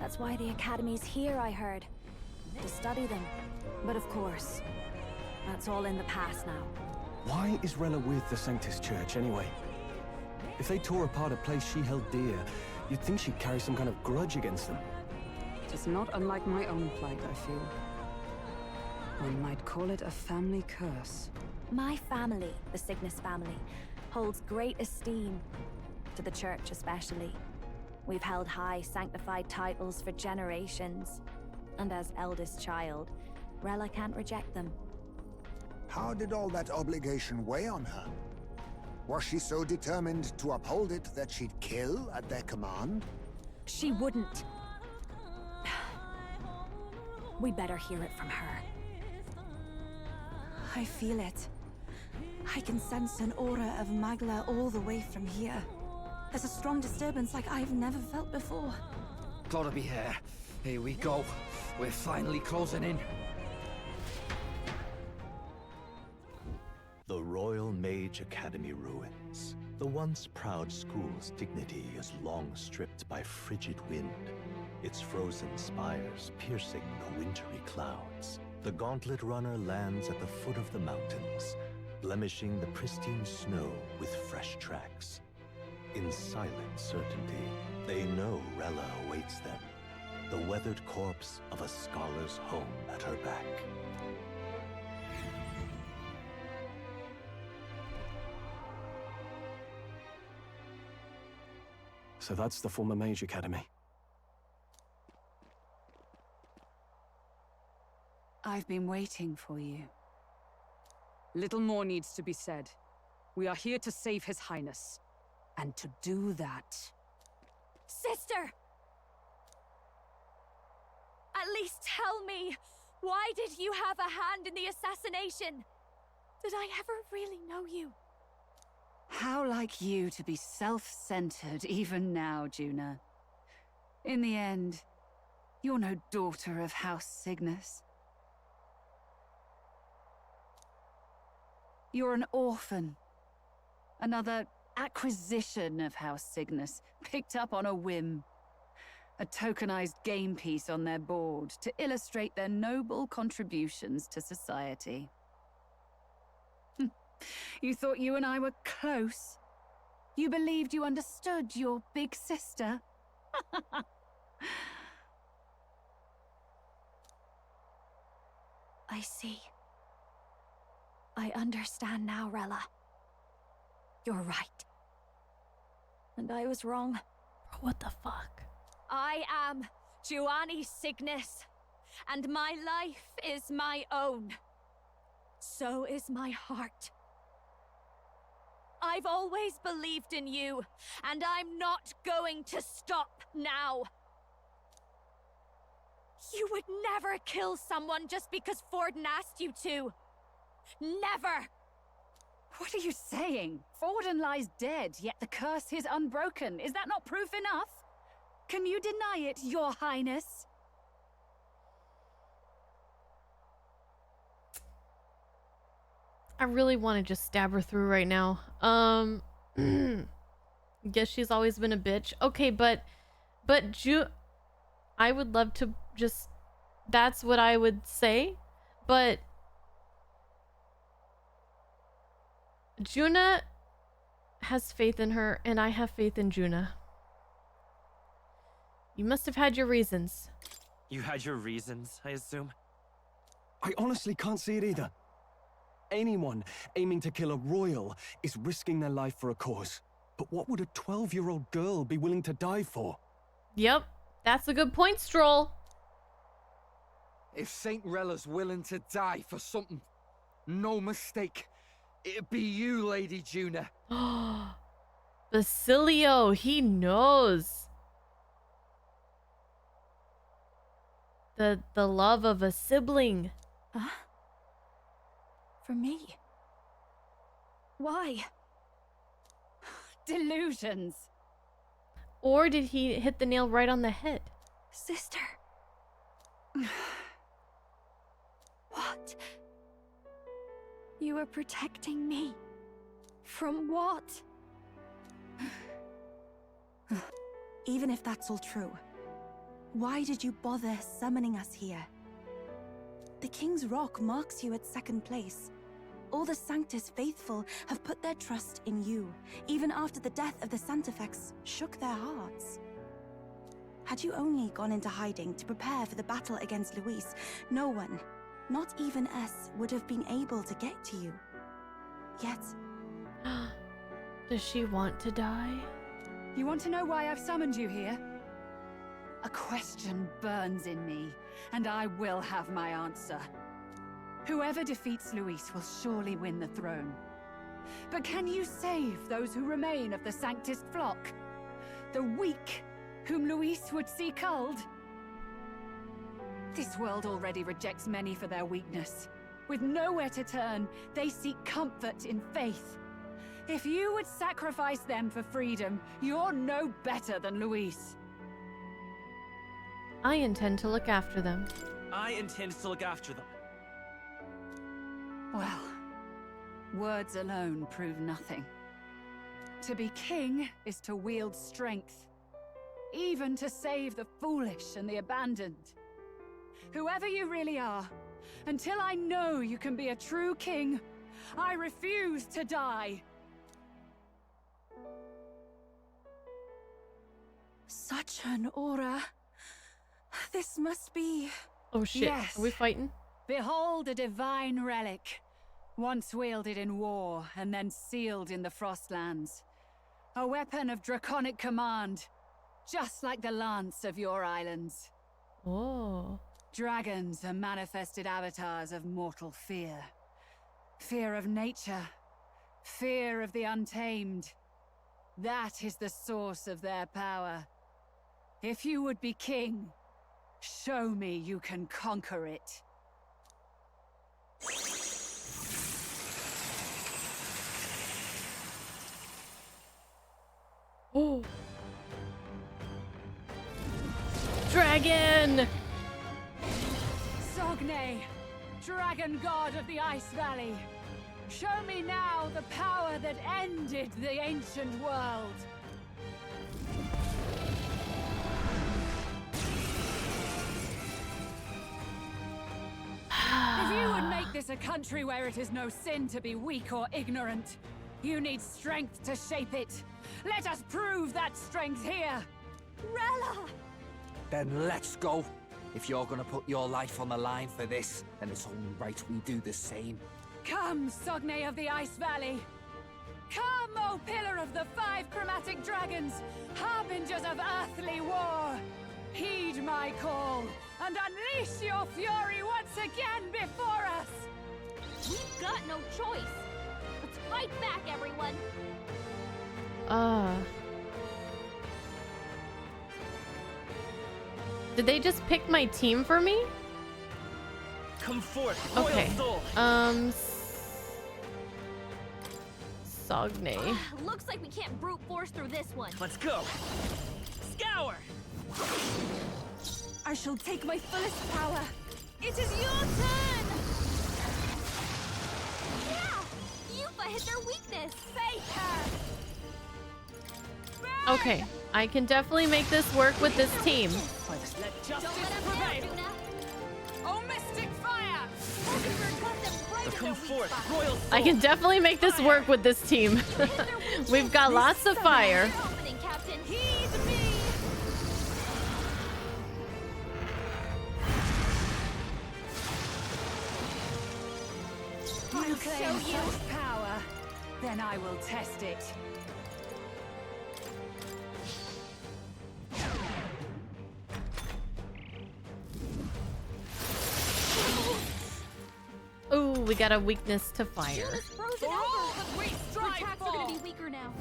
That's why the Academy's here, I heard. To study them. But of course, that's all in the past now. Why is Rella with the Sanctus Church, anyway? If they tore apart a place she held dear, you'd think she'd carry some kind of grudge against them. It is not unlike my own plight, I feel. One might call it a family curse. My family, the Cygnus family, holds great esteem, to the Church especially. We've held high sanctified titles for generations, and as eldest child, Rella can't reject them. How did all that obligation weigh on her? Was she so determined to uphold it that she'd kill at their command? She wouldn't. We'd better hear it from her. I feel it. I can sense an aura of Magla all the way from here. There's a strong disturbance like I've never felt before. Gotta be here. Here we go. We're finally closing in. The Royal Mage Academy ruins. The once proud school's dignity is long stripped by frigid wind, its frozen spires piercing the wintry clouds. The gauntlet runner lands at the foot of the mountains, blemishing the pristine snow with fresh tracks. In silent certainty, they know Rella awaits them, the weathered corpse of a scholar's home at her back. So that's the former Mage Academy. I've been waiting for you. Little more needs to be said. We are here to save His Highness. And to do that... Sister! At least tell me, why did you have a hand in the assassination? Did I ever really know you? How like you to be self-centered even now, Juna. In the end, you're no daughter of House Cygnus. You're an orphan. Another acquisition of House Cygnus, picked up on a whim. A tokenized game piece on their board to illustrate their noble contributions to society. You thought you and I were close? You believed you understood your big sister? I see. I understand now, Rella. You're right. And I was wrong. What the fuck? I am Giovanni Cygnus, and my life is my own. So is my heart. I've always believed in you, and I'm not going to stop now. You would never kill someone just because Forden asked you to. Never! What are you saying? Forden lies dead, yet the curse is unbroken. Is that not proof enough? Can you deny it, Your Highness? I really want to just stab her through right now. Guess she's always been a bitch. Okay, but I would love to just, that's what I would say, but Juna has faith in her, and I have faith in Juna. You must have had your reasons. You had your reasons, I assume? I honestly can't see it either. Anyone aiming to kill a royal is risking their life for a cause. But what would a 12-year-old girl be willing to die for? Yep, that's a good point, Stroll. If Saint Rella's willing to die for something, no mistake, it'd be you, Lady Juna. Basilio, he knows. The love of a sibling. Huh? For me? Why? Delusions. Or did he hit the nail right on the head? Sister. What? You are protecting me. From what? Even if that's all true, why did you bother summoning us here? The King's Rock marks you at second place. All the Sanctus faithful have put their trust in you, even after the death of the Santafex shook their hearts. Had you only gone into hiding to prepare for the battle against Luis, no one, not even us, would have been able to get to you. Yet... Does she want to die? You want to know why I've summoned you here? A question burns in me, and I will have my answer. Whoever defeats Luis will surely win the throne. But can you save those who remain of the Sanctist flock? The weak, whom Luis would see culled? This world already rejects many for their weakness. With nowhere to turn, they seek comfort in faith. If you would sacrifice them for freedom, you're no better than Luis. I intend to look after them. I intend to look after them. Well, words alone prove nothing. To be king is to wield strength, even to save the foolish and the abandoned. Whoever you really are, until I know you can be a true king, I refuse to die. Such an aura. This must be... Oh shit, Yes. Are we fighting? Behold a divine relic, once wielded in war and then sealed in the Frostlands. A weapon of draconic command, just like the lance of your islands. Oh. Dragons are manifested avatars of mortal fear. Fear of nature, fear of the untamed. That is the source of their power. If you would be king, show me you can conquer it. Oh. Dragon! Sogne, dragon god of the Ice Valley. Show me now the power that ended the ancient world. If you would make this a country where it is no sin to be weak or ignorant, you need strength to shape it. Let us prove that strength here. Rella! Then let's go. If you're gonna put your life on the line for this, then it's only right we do the same. Come, Sogne of the Ice Valley. Come, O Pillar of the 5 chromatic dragons, harbingers of earthly war. Heed my call, and unleash your fury once again before us! We've got no choice! Let's fight back, everyone! Did they just pick my team for me? Come forth, royal Okay. soul. Sogne. Looks like we can't brute force through this one. Let's go. Scour. I shall take my fullest power. It is your turn! Yeah! Yuffie hit their weakness! Fake her! Okay, I can definitely make this work with this team. Let justice Don't let him prevail. down, Duna! Oh, mystic fire! Hulkenberg got them right So in come their weak forth, spot. royal soul. I can definitely make this work with this team. We've got lots of fire. Your opening, Captain! Heed me! You claim such power, then I will test it. Ooh, we got a weakness to fire. Duna's frozen over! Our attacks are gonna be weaker now.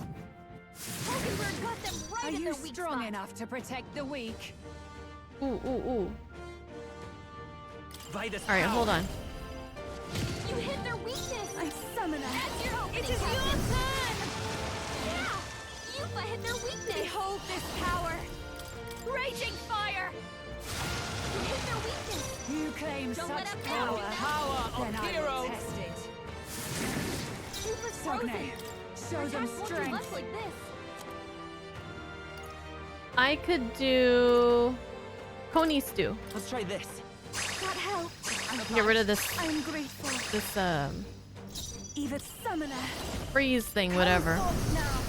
Hulkenberg got them right Are in you their weak strong spot. enough to protect the weak? Ooh, ooh, ooh. Vitus All right, power. hold on. You hit their weakness! I summon her. That's your opening, It is Captain. your turn! Yeah! Yuffie hit their weakness! Behold this power! Raging fire! You hit their weakness! You claim Don't let such him down, power, Duna. Power then of I will heroes. test it. Yuffie's Sogne, frozen! show Our them attacks won't do strength. much like this. I could do Coney stew. Let's try this. God help! Get rid of this I am grateful. Even summoner. freeze thing, whatever. Come forth now.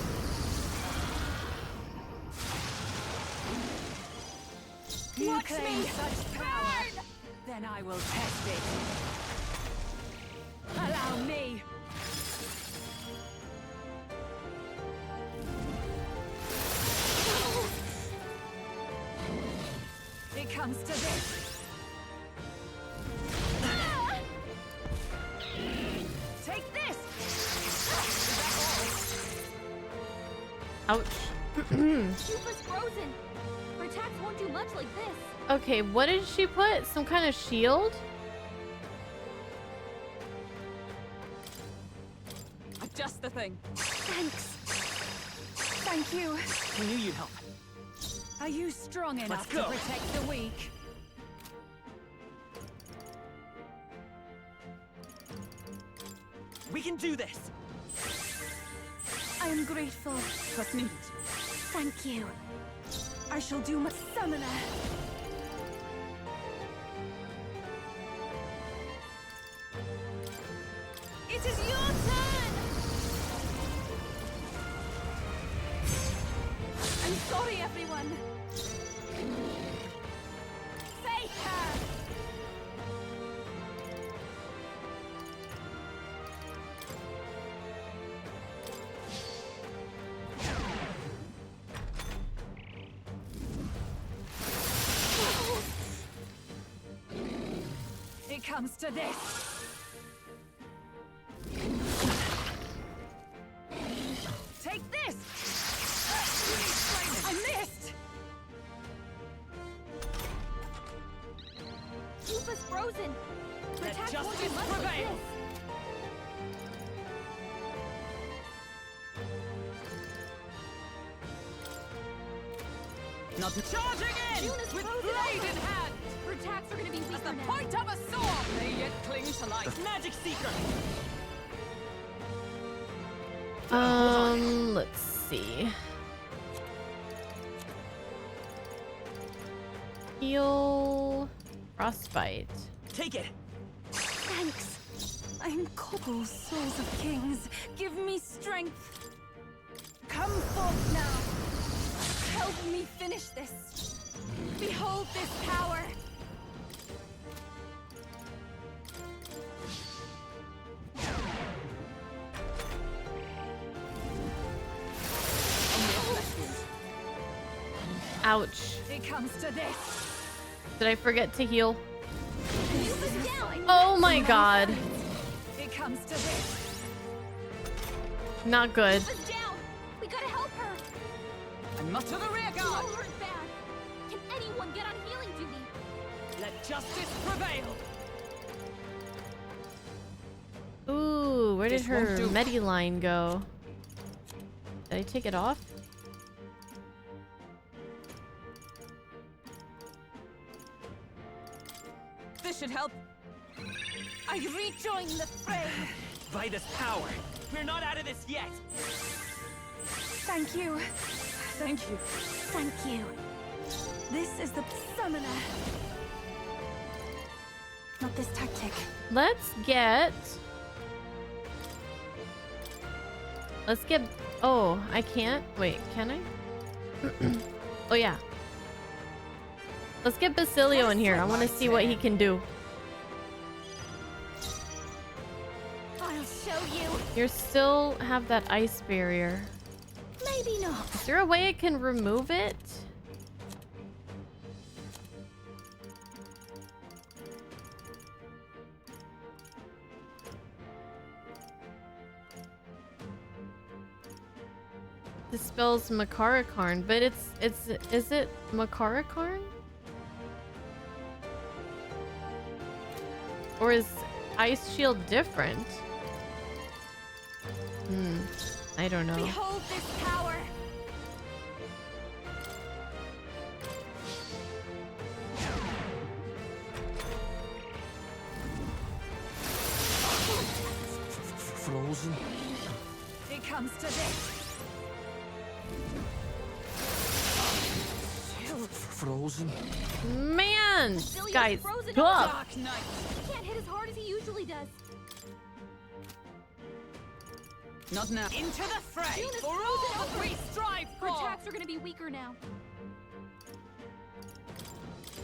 You Watch claim me. such power, then I will test it. Allow me. It comes to this. Take this. Ouch. Yuffie's frozen! attacks won't do much like this. Okay, what did she put? Some kind of shield? Just the thing. Thanks. Thank you. We knew you'd help. Are you strong enough to go. protect the weak? We can do this. I am grateful. Trust me. Thank you. I shall do my summoner. It is your turn! I'm sorry, everyone. Face her! It comes to this. Take this! I missed! Yufa's frozen. Her Let attacks won't do justice much like prevail. this. Not charging in! June is With frozen blade over. in hand! Her attacks are gonna be weaker As the now. point of a sword may yet cling to life. Magic Seeker. Let's see. Heal frostbite. Take it. Thanks. I'm cold. Souls of kings, give me strength. Come forth now. Help me finish this. Behold this power. Ouch. It comes to this. Did I forget to heal? Yufa's down. Oh my god. It comes to this. Not good. Yufa's down. We gotta help her. And much to the rear She's guard. all hurt bad. Can anyone get on healing duty? Let justice prevail. Ooh, where did This won't her do. medi line go? Did I take it off? This should help. I rejoin the fray. By this power. We're not out of this yet. Thank you. Thank you. Thank you. This is the summoner. Not this tactic. Let's get... Oh, I can't? Wait, can I? Oh, yeah. Let's get Basilio in here. I want to see what he can do. I'll show you. You still have that ice barrier. Maybe not. Is there a way I can remove it? Dispels Makarakarn, but is it Makarakarn? Or is Ice Shield different? I don't know. Behold this power. Frozen? It comes to this. Frozen? Man! Basilio's Guys, frozen go over. up! Dark Knight. He can't hit as hard as he usually does. Not now. Into the fray. June is For all frozen that over. we strive Her for. attacks are gonna be weaker now.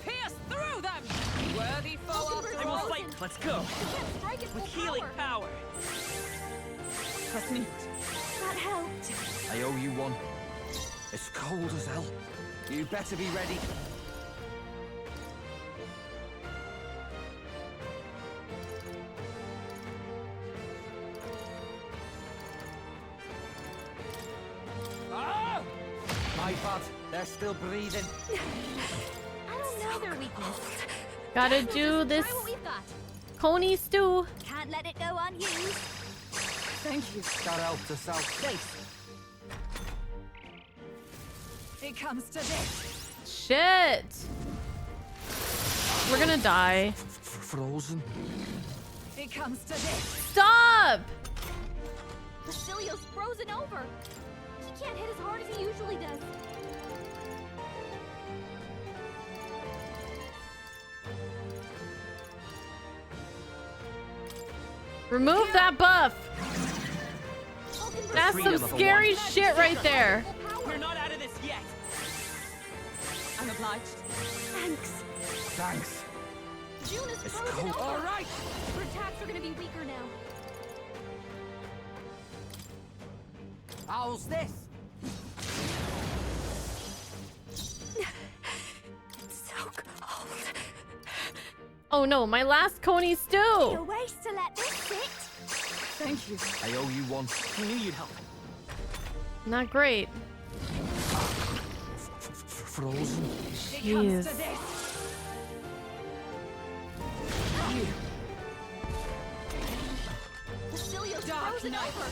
Pierce through them. Worthy foe after I will all. fight. Let's go. He can't strike at With full healing power. power. Trust me. That helped. I owe you one. It's cold as hell. You better be ready. Ah! My bad. They're still breathing. I don't know their weakness. Gotta do this Try what we've got. coney stew. Can't let it go unused. Thank you. Start out to south. It comes to this. Shit. We're gonna die. Frozen. It comes to this. Stop! Basilio's frozen over. He can't hit as hard as he usually does. Remove that buff. That's some scary shit right there. We're not out of this yet. I'm obliged. Thanks. Thanks. June is It's frozen cold. over. All right. Her attacks are gonna be weaker now. How's this? So cold. Oh no, my last coney A stew. waste to let this sit. Thank you. I owe you one. We knew you'd help. Not great. Frozen. It comes Jeez. to this. Basilio's Dark frozen Knight. over.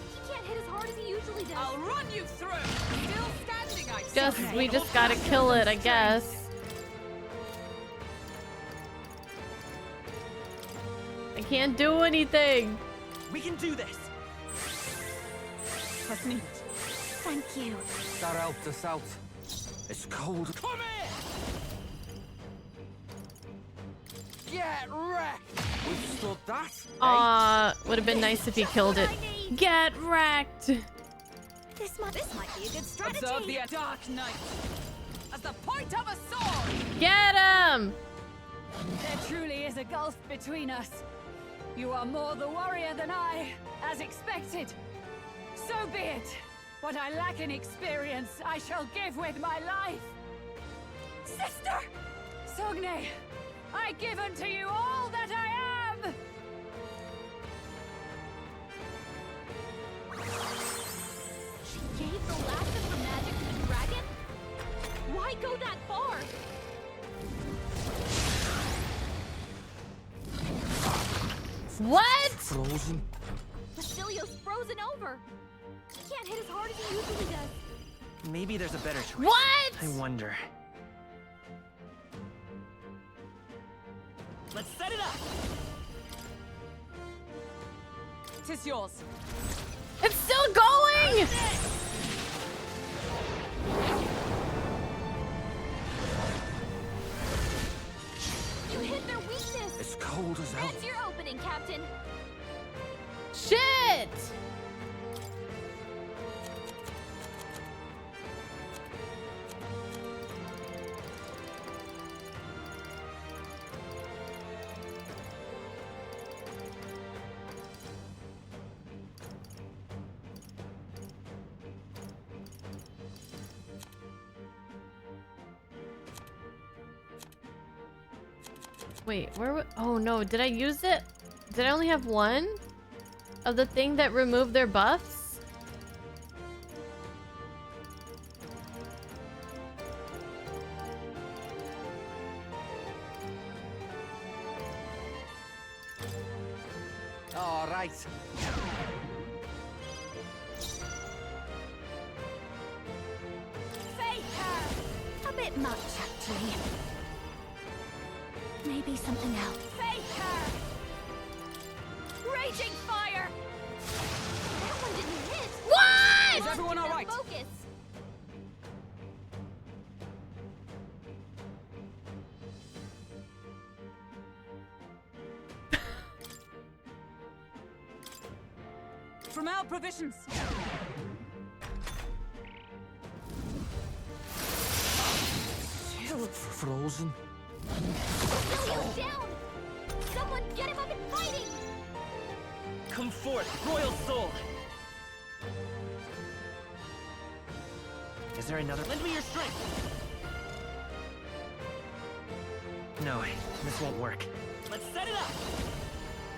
He can't hit as hard as he usually does. I'll run you through. Still standing, I Just we just gotta kill it, I guess. I can't do anything. We can do this. Thank you. Start out to south. It's cold. Come here! Get wrecked! Withstood that? Aw, would have been nice if he killed it. Get wrecked. This might be a good strategy. Observe the Dark Knight. As the point of a sword. Get him. There truly is a gulf between us. You are more the warrior than I, as expected. So be it. What I lack in experience, I shall give with my life. Sister! Sogne, I give unto you all that I am! She gave the last of her magic to the dragon? Why go that far? What? Frozen. Basilio's frozen over. He can't hit as hard as he usually does. Maybe there's a better choice. What? I wonder. Let's set it up. Tis yours. It's still going. You hit their weakness. It's cold as hell. That's your opening, Captain. Shit. Wait, oh no, did I use it? Did I only have one of the thing that removed their buffs? All right. Faker! A bit much, actually. Maybe something else. Faker! Raging fire! That one didn't hit! What? Is everyone all right? Focus! From our provisions. Frozen. Basilio's down! Someone get him up and fighting! Come forth, Royal Soul. Is there another? Lend me your strength. No, this won't work. Let's set it up.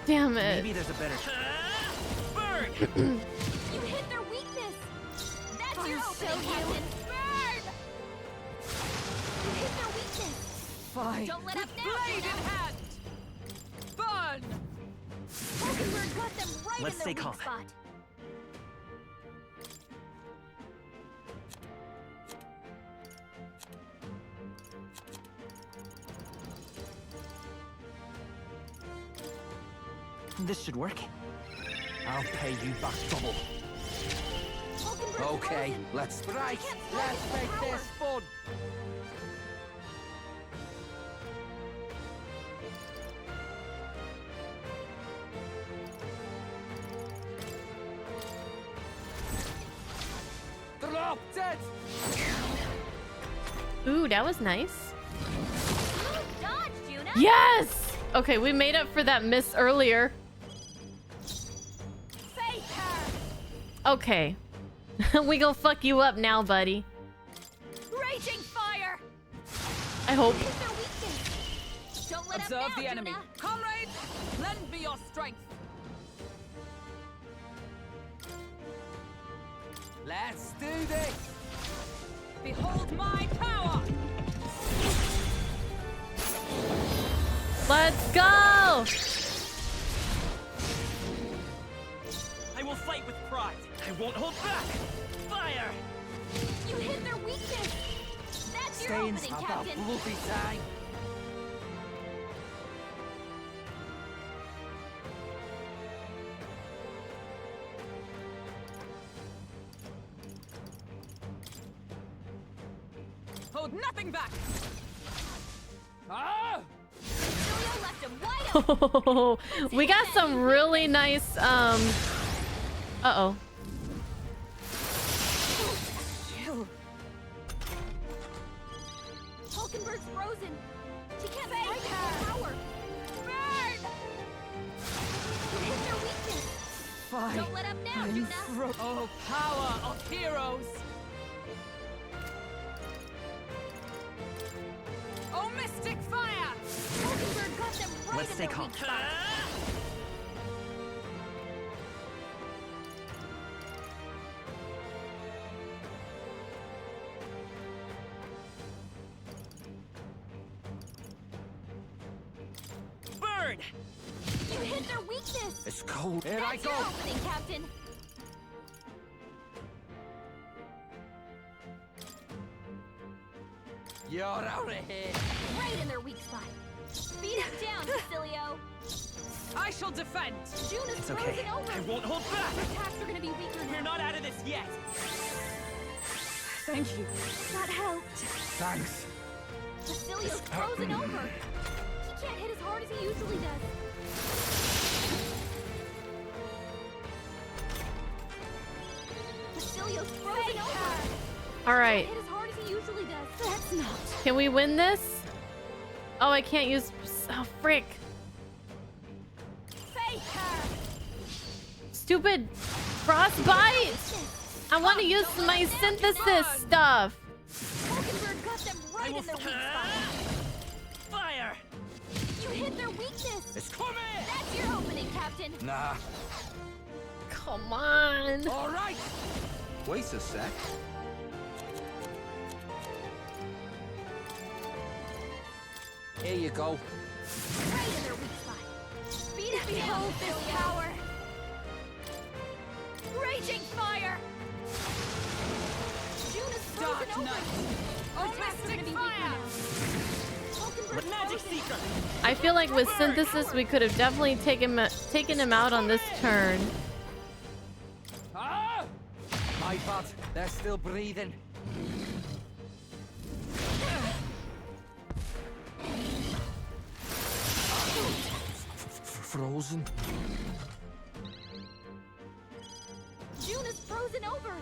Damn it. Maybe there's a better. Burn! You hit their weakness! That's your opening, Captain! Burn! Fight. Don't let With up now, blade in Judah. hand. Burn. Hulkenberg got them right Let's in stay their calm. weak spot. This should work. I'll pay you back double. Hulkenberg's Okay, frozen. let's strike. He can't fly Let's with make power. this fun. Drop dead. Ooh, that was nice. Good dodge, Judah. Yes! Okay, we made up for that miss earlier. Face her. Okay. We gonna fuck you up now, buddy. Raging fire. I hope. Hit their weakness. Don't let Observe up now, the enemy. Judah. Comrades, lend me your strength. Let's do this. Behold my power. Let's go! I will fight with pride. I won't hold back. Fire! You hit their weakness. That's your Stay opening, inside that Captain. bloody time. Hold nothing back. Ah! Julio left him wide open. We got some really nice, uh-oh. Chill. Hulkenberg's frozen. She can't fight her power. Burn! You hit their weakness. Fight. Don't let up now, I'm Judah. Oh, power of heroes. Oh, mystic fire. Hulkenberg got them right Let's in stay their calm. weak spot. Burn! You hit their weakness. It's cold. Here I That's go. your opening, Captain. You're out of here. Right in their weak spot. Beat him down, Basilio. I shall defend. Juna's It's okay. frozen over. I won't hold back. Their attacks are gonna be weaker We're now. not out of this yet. Thank you. That helped. Thanks. Basilio's frozen over. He can't hit as hard as he usually does. Basilio's frozen over. All right. Hit as hard as he usually does. That's not. Can we win this? Oh, I can't use... Oh, frick. Face her. Stupid frostbite! I want to use my synthesis stuff. Hulkenberg got them right in their weak spot. Fire! You hit their weakness. It's coming. That's your opening, Captain. Nah. Come on. All right. Wait a sec. Here you go. Right in their weak spot. Beat him down. Behold this power. Raging fire. Juna's frozen Dark over. Knight. Our attacks are gonna be weaker now. Hulkenberg's Magic frozen. Seeker! I feel like with synthesis, we could have definitely taken him out on this turn. Ah! My bad. They're still breathing. Frozen. Juna's frozen over.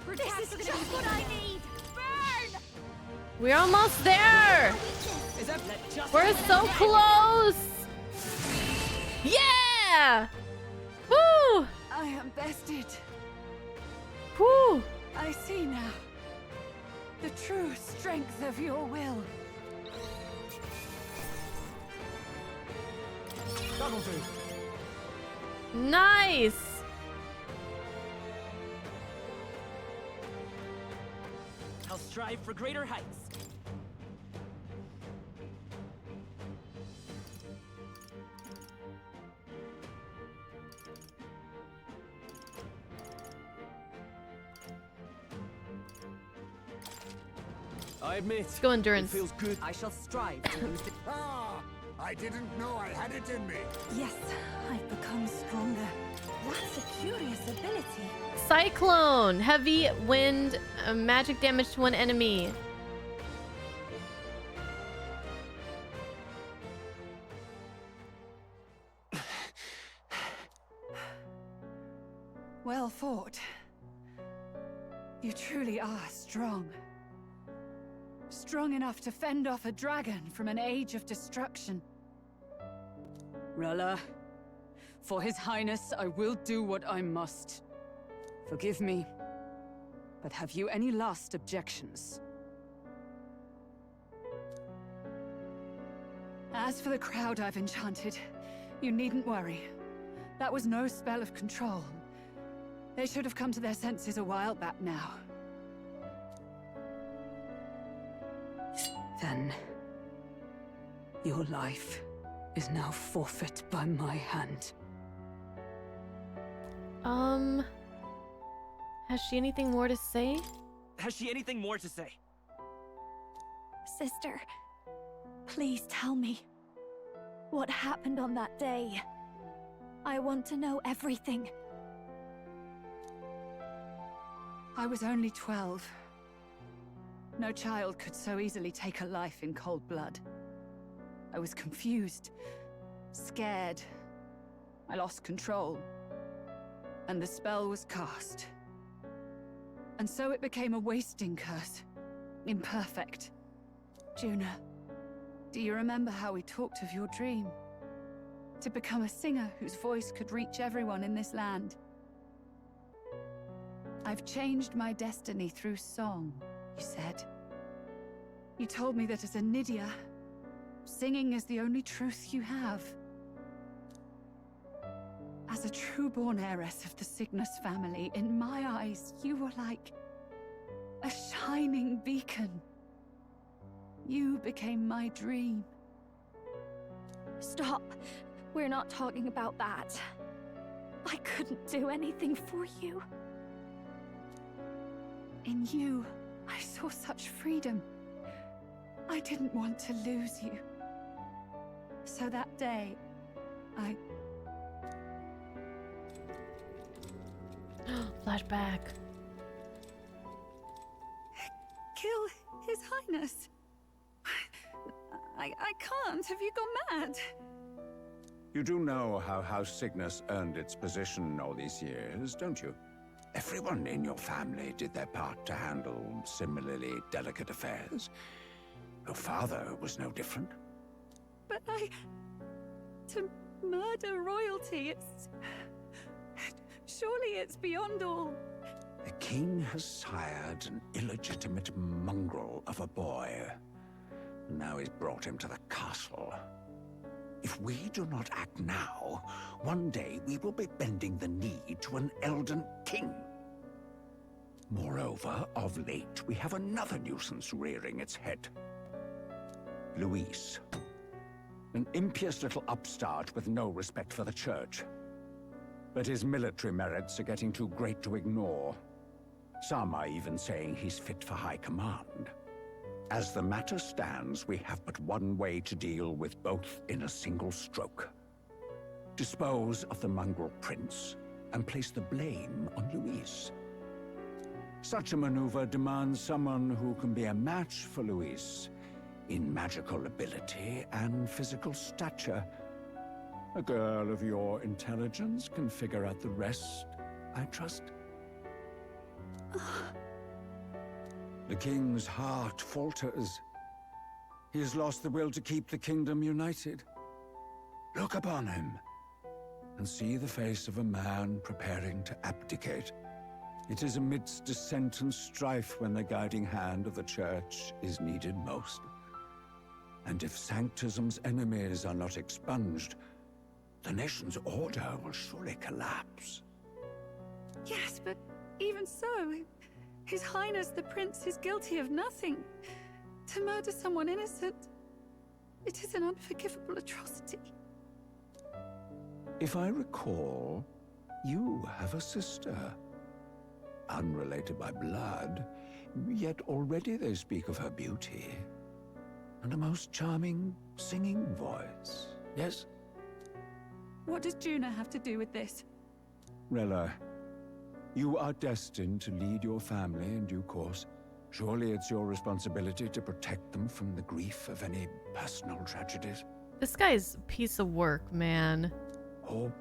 Her attacks are gonna be what I need. Burn! We're almost there. Is that We're so close. Yeah. Woo. I am bested. Woo. I see now the true strength of your will. That'll do. Nice. I'll strive for greater heights. I admit, Let's go endurance. it feels good. I shall strive to lose it. Ah! I didn't know I had it in me. Yes, I've become stronger. That's a curious ability. Cyclone, heavy wind, magic damage to one enemy. Well fought. You truly are strong. Strong enough to fend off a dragon from an age of destruction. Rella, for His Highness, I will do what I must. Forgive me, but have you any last objections? As for the crowd I've enchanted, you needn't worry. That was no spell of control. They should have come to their senses a while back now. Then, your life is now forfeit by my hand. Has she anything more to say? Has she anything more to say? Sister, please tell me. What happened on that day? I want to know everything. I was only 12. No child could so easily take a life in cold blood. I was confused, scared. I lost control. And the spell was cast. And so it became a wasting curse. Imperfect. Juna, do you remember how we talked of your dream? To become a singer whose voice could reach everyone in this land. I've changed my destiny through song, you said. You told me that as a Nydia, singing is the only truth you have. As a true-born heiress of the Cygnus family, in my eyes, you were like a shining beacon. You became my dream. Stop. We're not talking about that. I couldn't do anything for you. In you, I saw such freedom. I didn't want to lose you. So that day, I... Flashback. Kill His Highness. I can't. Have you gone mad? You do know how House Cygnus earned its position all these years, don't you? Everyone in your family did their part to handle similarly delicate affairs. Your father was no different. But to murder royalty, it's... Surely it's beyond all. The king has sired an illegitimate mongrel of a boy. Now he's brought him to the castle. If we do not act now, one day we will be bending the knee to an Elden king. Moreover, of late, we have another nuisance rearing its head. Luis. An impious little upstart with no respect for the church. But his military merits are getting too great to ignore. Some are even saying he's fit for high command. As the matter stands, we have but one way to deal with both in a single stroke. Dispose of the mongrel prince and place the blame on Luis. Such a maneuver demands someone who can be a match for Luis in magical ability and physical stature. A girl of your intelligence can figure out the rest, I trust. The king's heart falters. He has lost the will to keep the kingdom united. Look upon him, and see the face of a man preparing to abdicate. It is amidst dissent and strife when the guiding hand of the church is needed most. And if Sanctism's enemies are not expunged, the nation's order will surely collapse. Yes, but even so, His Highness the Prince is guilty of nothing. To murder someone innocent, it is an unforgivable atrocity. If I recall, you have a sister. Unrelated by blood, Yet already they speak of her beauty. And a most charming singing voice. Yes? What does Juna have to do with this? Rella, you are destined to lead your family in due course. Surely it's your responsibility to protect them from the grief of any personal tragedies. This guy's a piece of work, man. Or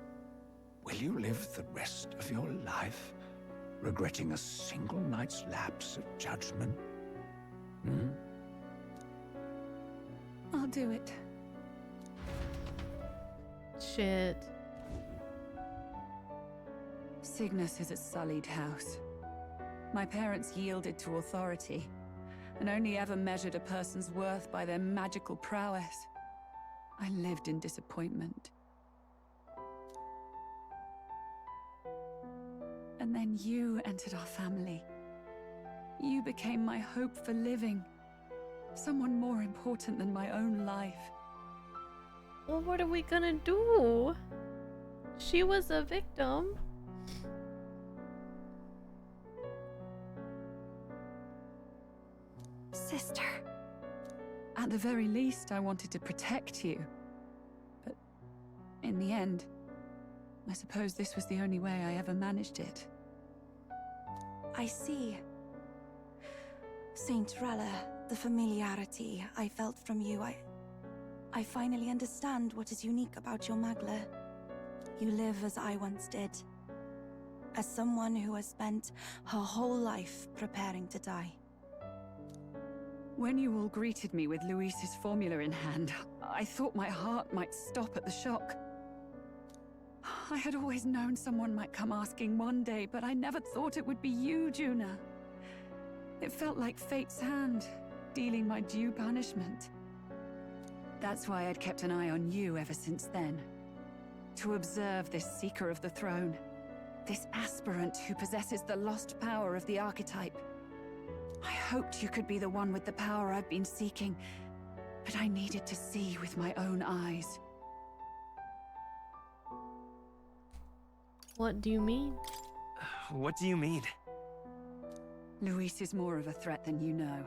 will you live the rest of your life regretting a single night's lapse of judgment? Hmm? I'll do it. Shit. Cygnus is a sullied house. My parents yielded to authority, and only ever measured a person's worth by their magical prowess. I lived in disappointment. And then you entered our family. You became my hope for living. Someone more important than my own life. Well, what are we gonna do? She was a victim. Sister. At the very least, I wanted to protect you. But in the end, I suppose this was the only way I ever managed it. I see. Saint Rella, the familiarity I felt from you, I finally understand what is unique about your Magla. You live as I once did. As someone who has spent her whole life preparing to die. When you all greeted me with Luis's formula in hand, I thought my heart might stop at the shock. I had always known someone might come asking one day, but I never thought it would be you, Juna. It felt like fate's hand, dealing my due punishment. That's why I'd kept an eye on you ever since then. To observe this seeker of the throne. This aspirant who possesses the lost power of the archetype. I hoped you could be the one with the power I've been seeking, but I needed to see with my own eyes. What do you mean? What do you mean? Luis is more of a threat than you know.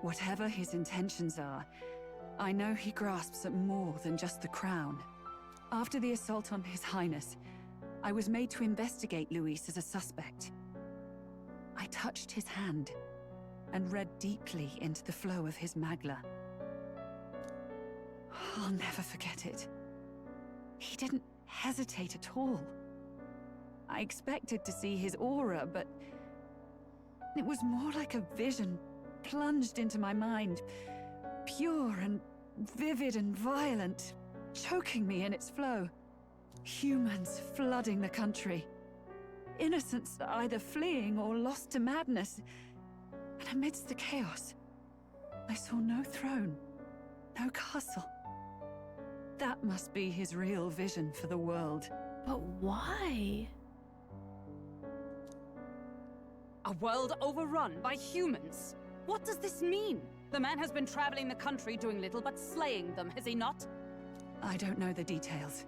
Whatever his intentions are, I know he grasps at more than just the crown. After the assault on His Highness, I was made to investigate Luis as a suspect. I touched his hand and read deeply into the flow of his Magla. I'll never forget it. He didn't hesitate at all. I expected to see his aura, but it was more like a vision plunged into my mind, pure and vivid and violent, choking me in its flow. Humans flooding the country. Innocents either fleeing or lost to madness. And amidst the chaos, I saw no throne, no castle. That must be his real vision for the world. But why? A world overrun by humans? What does this mean? The man has been traveling the country doing little but slaying them, has he not? I don't know the details.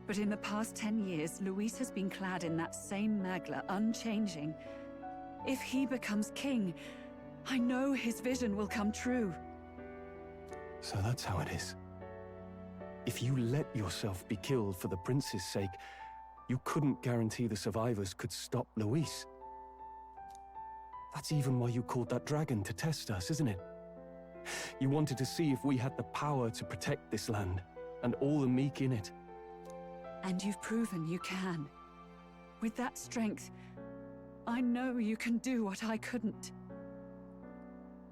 But in the past 10 years, Luis has been clad in that same Magla, unchanging. If he becomes king, I know his vision will come true. So that's how it is. If you let yourself be killed for the prince's sake, you couldn't guarantee the survivors could stop Luis. That's even why you called that dragon to test us, isn't it? You wanted to see if we had the power to protect this land, and all the meek in it. And you've proven you can. With that strength, I know you can do what I couldn't.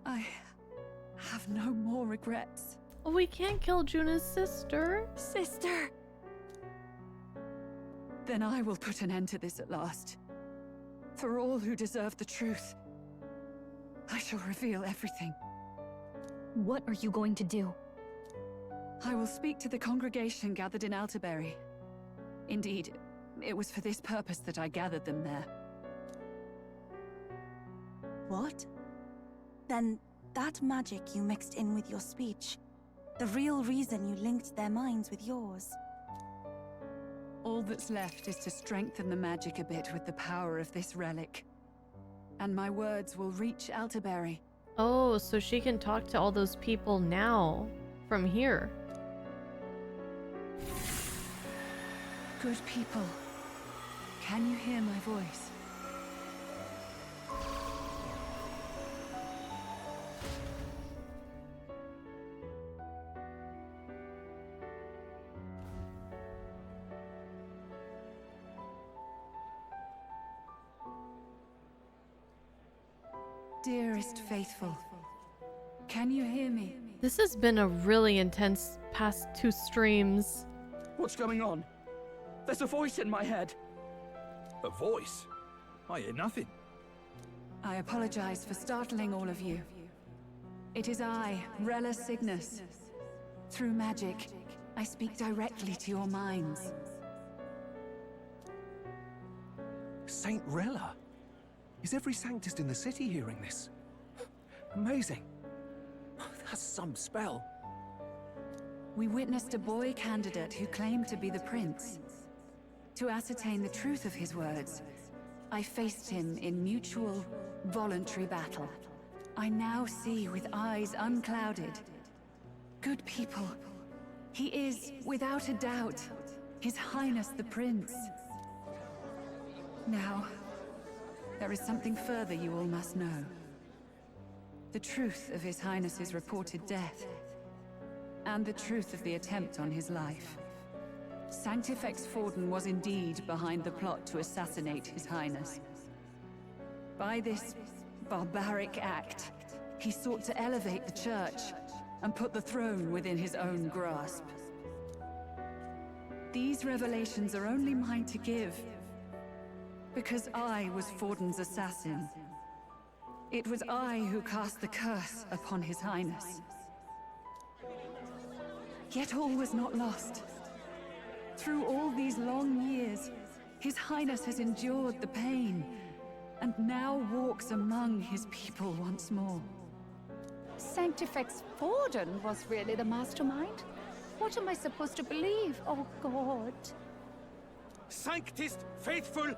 I have no more regrets. We can't kill Juna's sister. Sister! Then I will put an end to this at last. For all who deserve the truth. I shall reveal everything. What are you going to do? I will speak to the congregation gathered in Altaberry. Indeed, it was for this purpose that I gathered them there. What? Then that magic you mixed in with your speech, the real reason you linked their minds with yours. All that's left is to strengthen the magic a bit with the power of this relic. And my words will reach Altaberry. Oh, so she can talk to all those people now from here. Good people, can you hear my voice? Dearest faithful, can you hear me? This has been a really intense past 2 streams. What's going on? There's a voice in my head. A voice? I hear nothing. I apologize for startling all of you. It is I, Rella Cygnus. Through magic, I speak directly to your minds. Saint Rella? Is every Sanctist in the city hearing this? Amazing. That's some spell. We witnessed a boy candidate who claimed to be the prince. To ascertain the truth of his words, I faced him in mutual, voluntary battle. I now see with eyes unclouded. Good people, he is, without a doubt, His Highness the Prince. Now, there is something further you all must know. The truth of His Highness's reported death, and the truth of the attempt on his life. Sanctifex Forden was indeed behind the plot to assassinate His Highness. By this barbaric act, he sought to elevate the Church and put the throne within his own grasp. These revelations are only mine to give, because I was Forden's assassin. It was I who cast the curse upon His Highness. Yet all was not lost. Through all these long years, His Highness has endured the pain, and now walks among his people once more. Sanctifex Forden was really the mastermind? What am I supposed to believe? Oh, God. Sanctist faithful,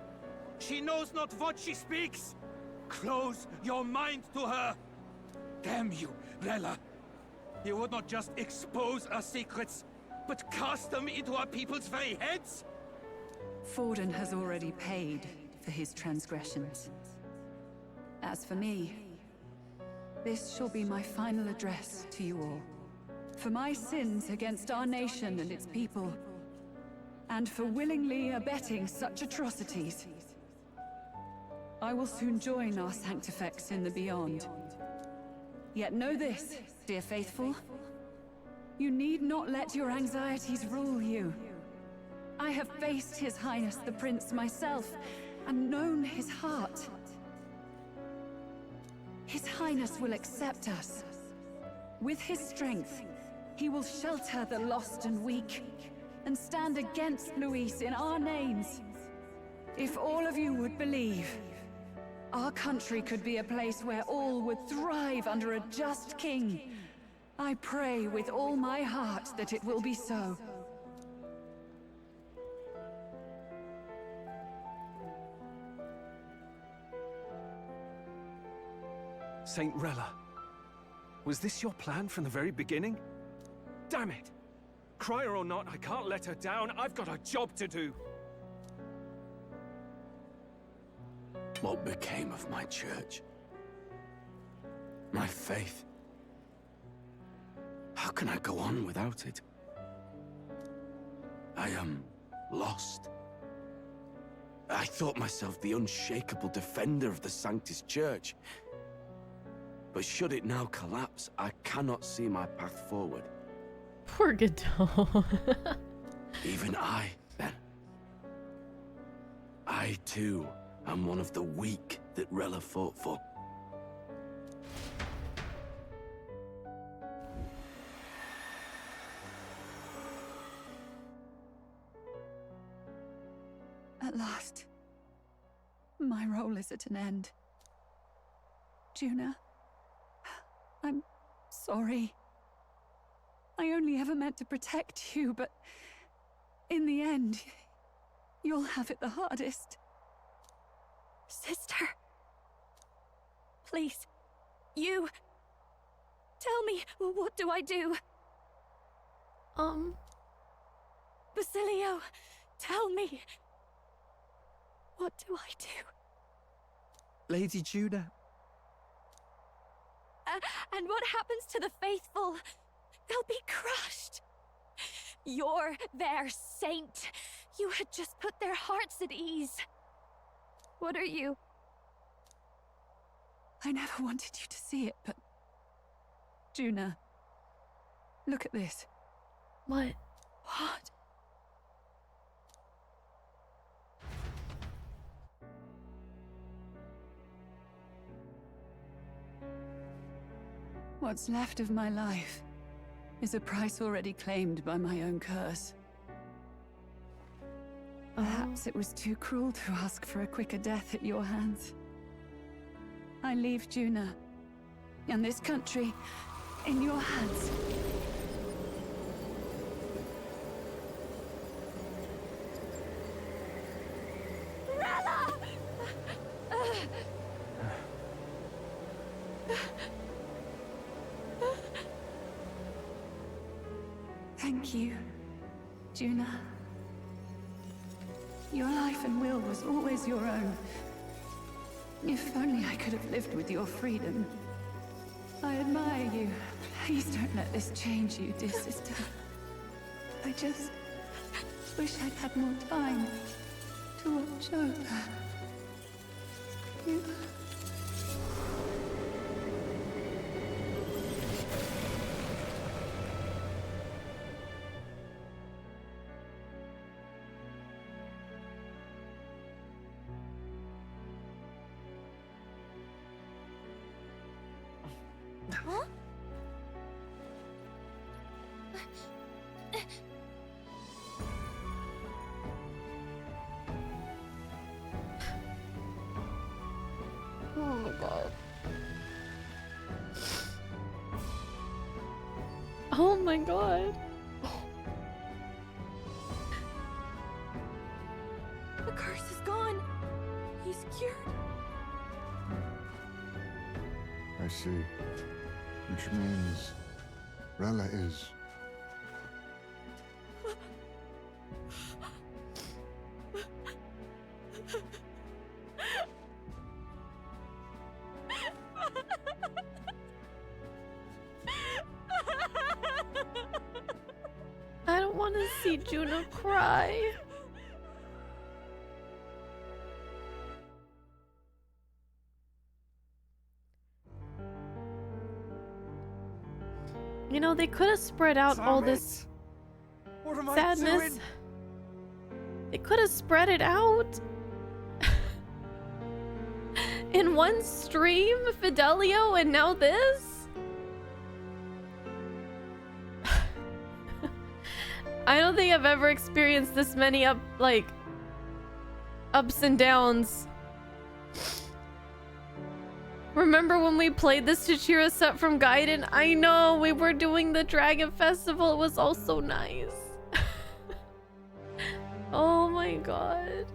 she knows not what she speaks. Close your mind to her. Damn you, Rella. You would not just expose our secrets, but cast them into our people's very heads? Forden has already paid for his transgressions. As for me, this shall be my final address to you all. For my sins against our nation and its people, and for willingly abetting such atrocities, I will soon join our Sanctifex in the beyond. Yet know this, dear faithful. You need not let your anxieties rule you. I have faced His Highness the Prince myself, and known his heart. His Highness will accept us. With his strength, he will shelter the lost and weak, and stand against Luis in our names. If all of you would believe, our country could be a place where all would thrive under a just king. I pray with all my heart that it will be so. Saint Rella, was this your plan from the very beginning? Damn it! Crier or not, I can't let her down. I've got a job to do. What became of my church? My faith? How can I go on without it? I am lost. I thought myself the unshakable defender of the Sanctus Church. But should it now collapse, I cannot see my path forward. Poor Godot. Even I, then. I, too, am one of the weak that Rella fought for. At last, my role is at an end. Juna, I'm sorry. I only ever meant to protect you, but in the end, you'll have it the hardest. Sister, Please. You. Tell me, what do I do? Basilio, tell me. What do I do? Lady Juna. And what happens to the faithful? They'll be crushed. You're their saint. You had just put their hearts at ease. What are you? I never wanted you to see it, but... Juna, look at this. What? What? What's left of my life is a price already claimed by my own curse. Perhaps it was too cruel to ask for a quicker death at your hands. I leave Juna and this country in your hands. Rella! Thank you, Juna. Your life and will was always your own. If only I could have lived with your freedom. I admire you. Please don't let this change you, dear sister. I just wish I'd had more time to watch over you. Huh? Oh my god. Oh my god. The curse is gone. He's cured. I see. Which means Rella is... I don't want to see Juna cry. You know, they could have spread out all this What am I sadness. doing? They could have spread it out. In one stream, Fidelio, and now this? I don't think I've ever experienced this many ups and downs. Remember when we played this to cheer us up from Gaiden? I know, we were doing the Dragon Festival. It was all so nice. Oh my god.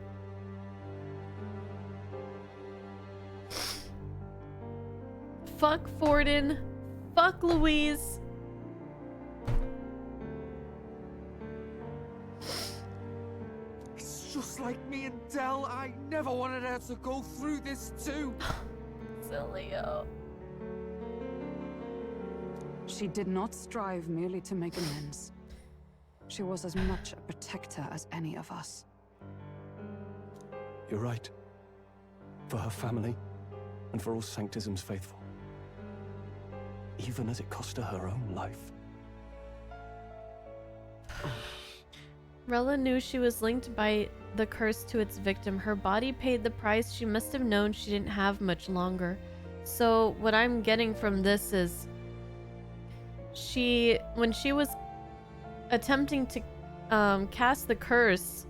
Fuck Forden. Fuck Louise. It's just like me and Dell. I never wanted her to go through this too. Silio. She did not strive merely to make amends. She was as much a protector as any of us. You're right. For her family, and for all Sanctism's faithful. Even as it cost her her own life. Rella knew she was linked by the curse to its victim. Her body paid the price. She must have known she didn't have much longer. So what I'm getting from this is when she was attempting to cast the curse,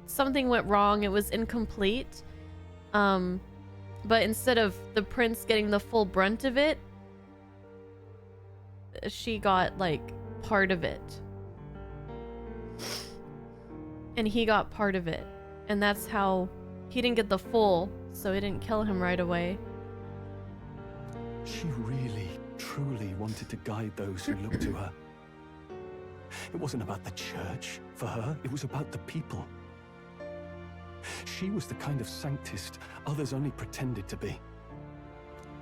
something went wrong. It was incomplete. But instead of the prince getting the full brunt of it, she got like part of it. And he got part of it. And that's how he didn't get the full, so it didn't kill him right away. She really, truly wanted to guide those who looked to her. It wasn't about the church for her, it was about the people. She was the kind of sanctist others only pretended to be.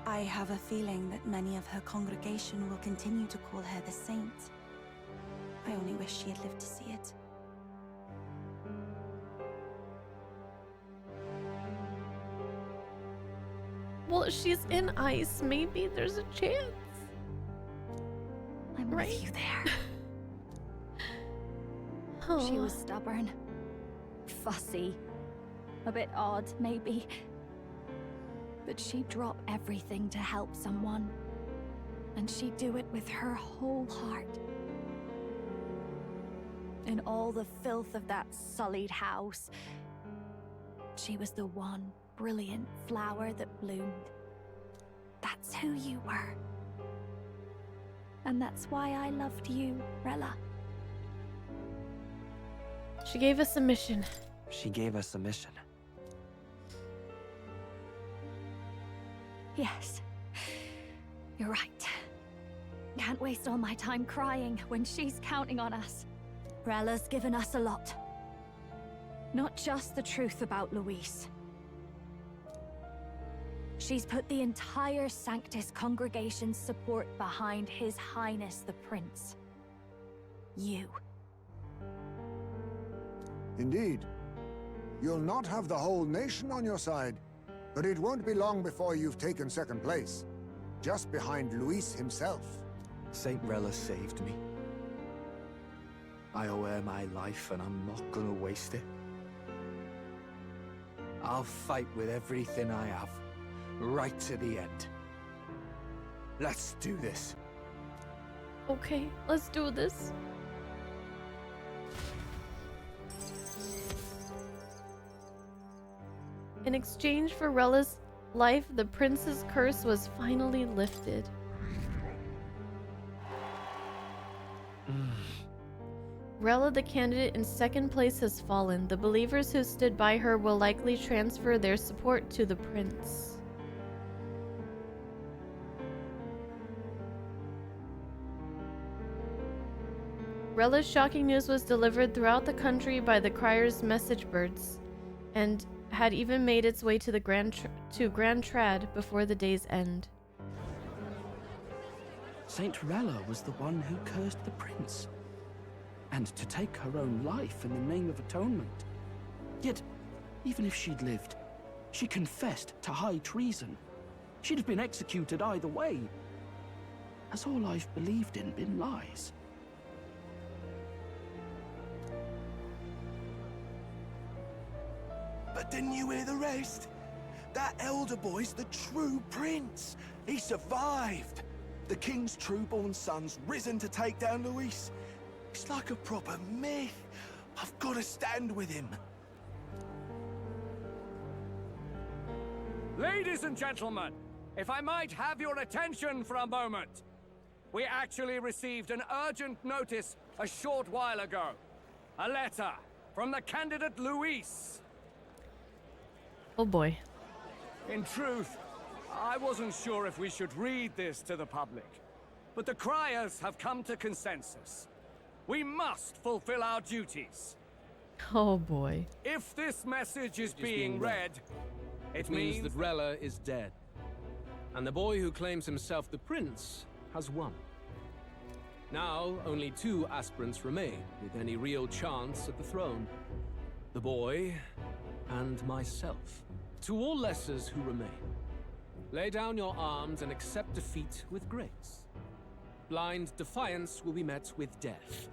I have a feeling that many of her congregation will continue to call her the saint. I only wish she had lived to see it. Well, she's in ice. Maybe there's a chance. I'm right? with you there. Oh. She was stubborn, fussy, a bit odd, maybe. But she'd drop everything to help someone. And she'd do it with her whole heart. In all the filth of that sullied house, she was the one brilliant flower that bloomed. That's who you were. And that's why I loved you, Rella. She gave us a mission. She gave us a mission. Yes. You're right. Can't waste all my time crying when she's counting on us. Rella's given us a lot. Not just the truth about Luis. She's put the entire Sanctus congregation's support behind His Highness the Prince. You. Indeed. You'll not have the whole nation on your side, but it won't be long before you've taken second place, just behind Luis himself. Saint Rella saved me. I owe her my life and I'm not gonna waste it. I'll fight with everything I have, right to the end. Let's do this. Okay, let's do this. In exchange for Rella's life, the prince's curse was finally lifted. Rella, the candidate in second place, has fallen. The believers who stood by her will likely transfer their support to the prince. Rella's shocking news was delivered throughout the country by the crier's message birds, and had even made its way to the Grand Trad before the day's end. Saint Rella was the one who cursed the prince. And to take her own life in the name of atonement. Yet, even if she'd lived, she confessed to high treason. She'd have been executed either way. Has all I've believed in been lies? But didn't you hear the rest? That elder boy's the true prince. He survived. The king's true-born son's risen to take down Luis. It's like a proper myth. I've got to stand with him. Ladies and gentlemen, if I might have your attention for a moment. We actually received an urgent notice a short while ago. A letter from the candidate Luis. Oh boy. In truth, I wasn't sure if we should read this to the public. But the criers have come to consensus. We must fulfill our duties. Oh boy. If this message is being read, it means that Rella is dead. And the boy who claims himself the prince has won. Now, only 2 aspirants remain with any real chance at the throne. The boy and myself. To all lessers who remain, lay down your arms and accept defeat with grace. Blind defiance will be met with death.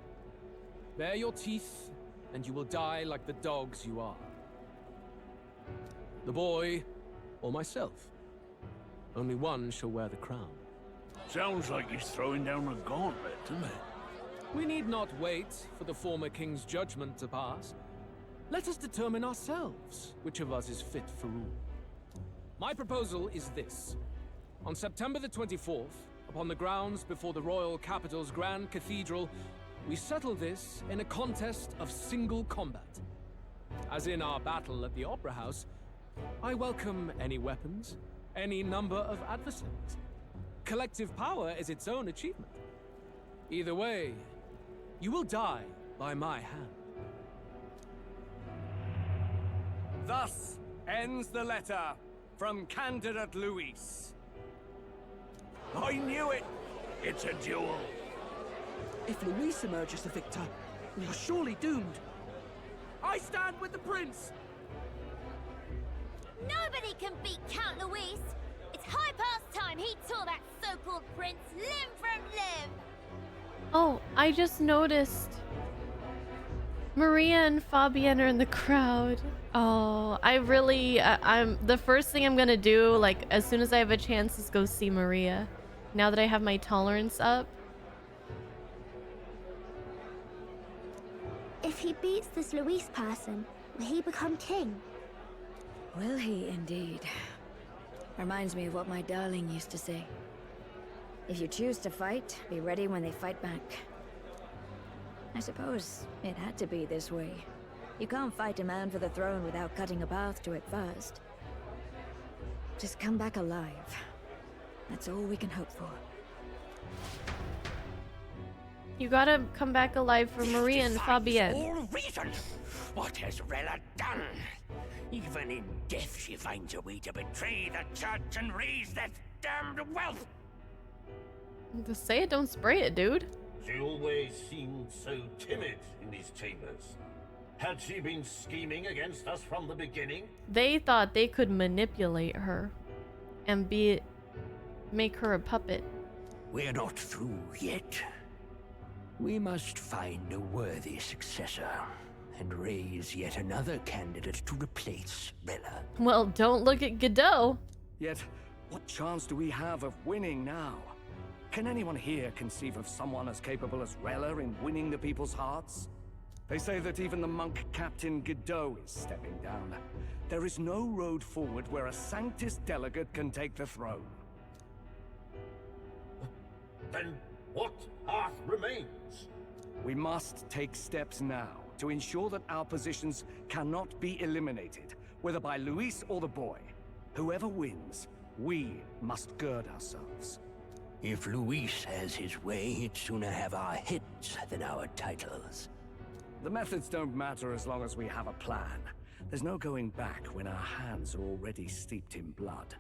Bare your teeth, and you will die like the dogs you are. The boy, or myself. Only one shall wear the crown. Sounds like he's throwing down a gauntlet, doesn't it? We need not wait for the former king's judgment to pass. Let us determine ourselves which of us is fit for rule. My proposal is this. On September the 24th, upon the grounds before the royal capital's Grand Cathedral, we settle this in a contest of single combat. As in our battle at the Opera House, I welcome any weapons, any number of adversaries. collective power is its own achievement. Either way, you will die by my hand. Thus ends the letter from candidate Luis. I knew it! It's a duel. If Luis emerges the victor, we are surely doomed. I stand with the prince! Nobody can beat Count Luis! It's high past time he tore that so-called prince limb from limb! Oh, I just noticed Maria and Fabienne are in the crowd. Oh, I'm the first thing I'm gonna do, like, as soon as I have a chance, is go see Maria. Now that I have my tolerance up. If he beats this Luis person, will he become king? Will he indeed? Reminds me of what my darling used to say. If you choose to fight, be ready when they fight back. I suppose it had to be this way. You can't fight a man for the throne without cutting a path to it first. Just come back alive. That's all we can hope for. You gotta come back alive for Maria and Fabienne. All reason. What has Rella done? Even in death, she finds a way to betray the church and raise that damned wealth. Just say it, don't spray it, dude. She always seemed so timid in these chambers. Had she been scheming against us from the beginning? They thought they could manipulate her and make her a puppet. We're not through yet. We must find a worthy successor and raise yet another candidate to replace Rella. Well, don't look at Godot. Yet, what chance do we have of winning now? Can anyone here conceive of someone as capable as Rella in winning the people's hearts? They say that even the monk Captain Godot is stepping down. There is no road forward where a Sanctus delegate can take the throne. Then what path remains? We must take steps now to ensure that our positions cannot be eliminated, whether by Luis or the boy. Whoever wins, we must gird ourselves. If Luis has his way, he'd sooner have our heads than our titles. The methods don't matter as long as we have a plan. There's no going back when our hands are already steeped in blood.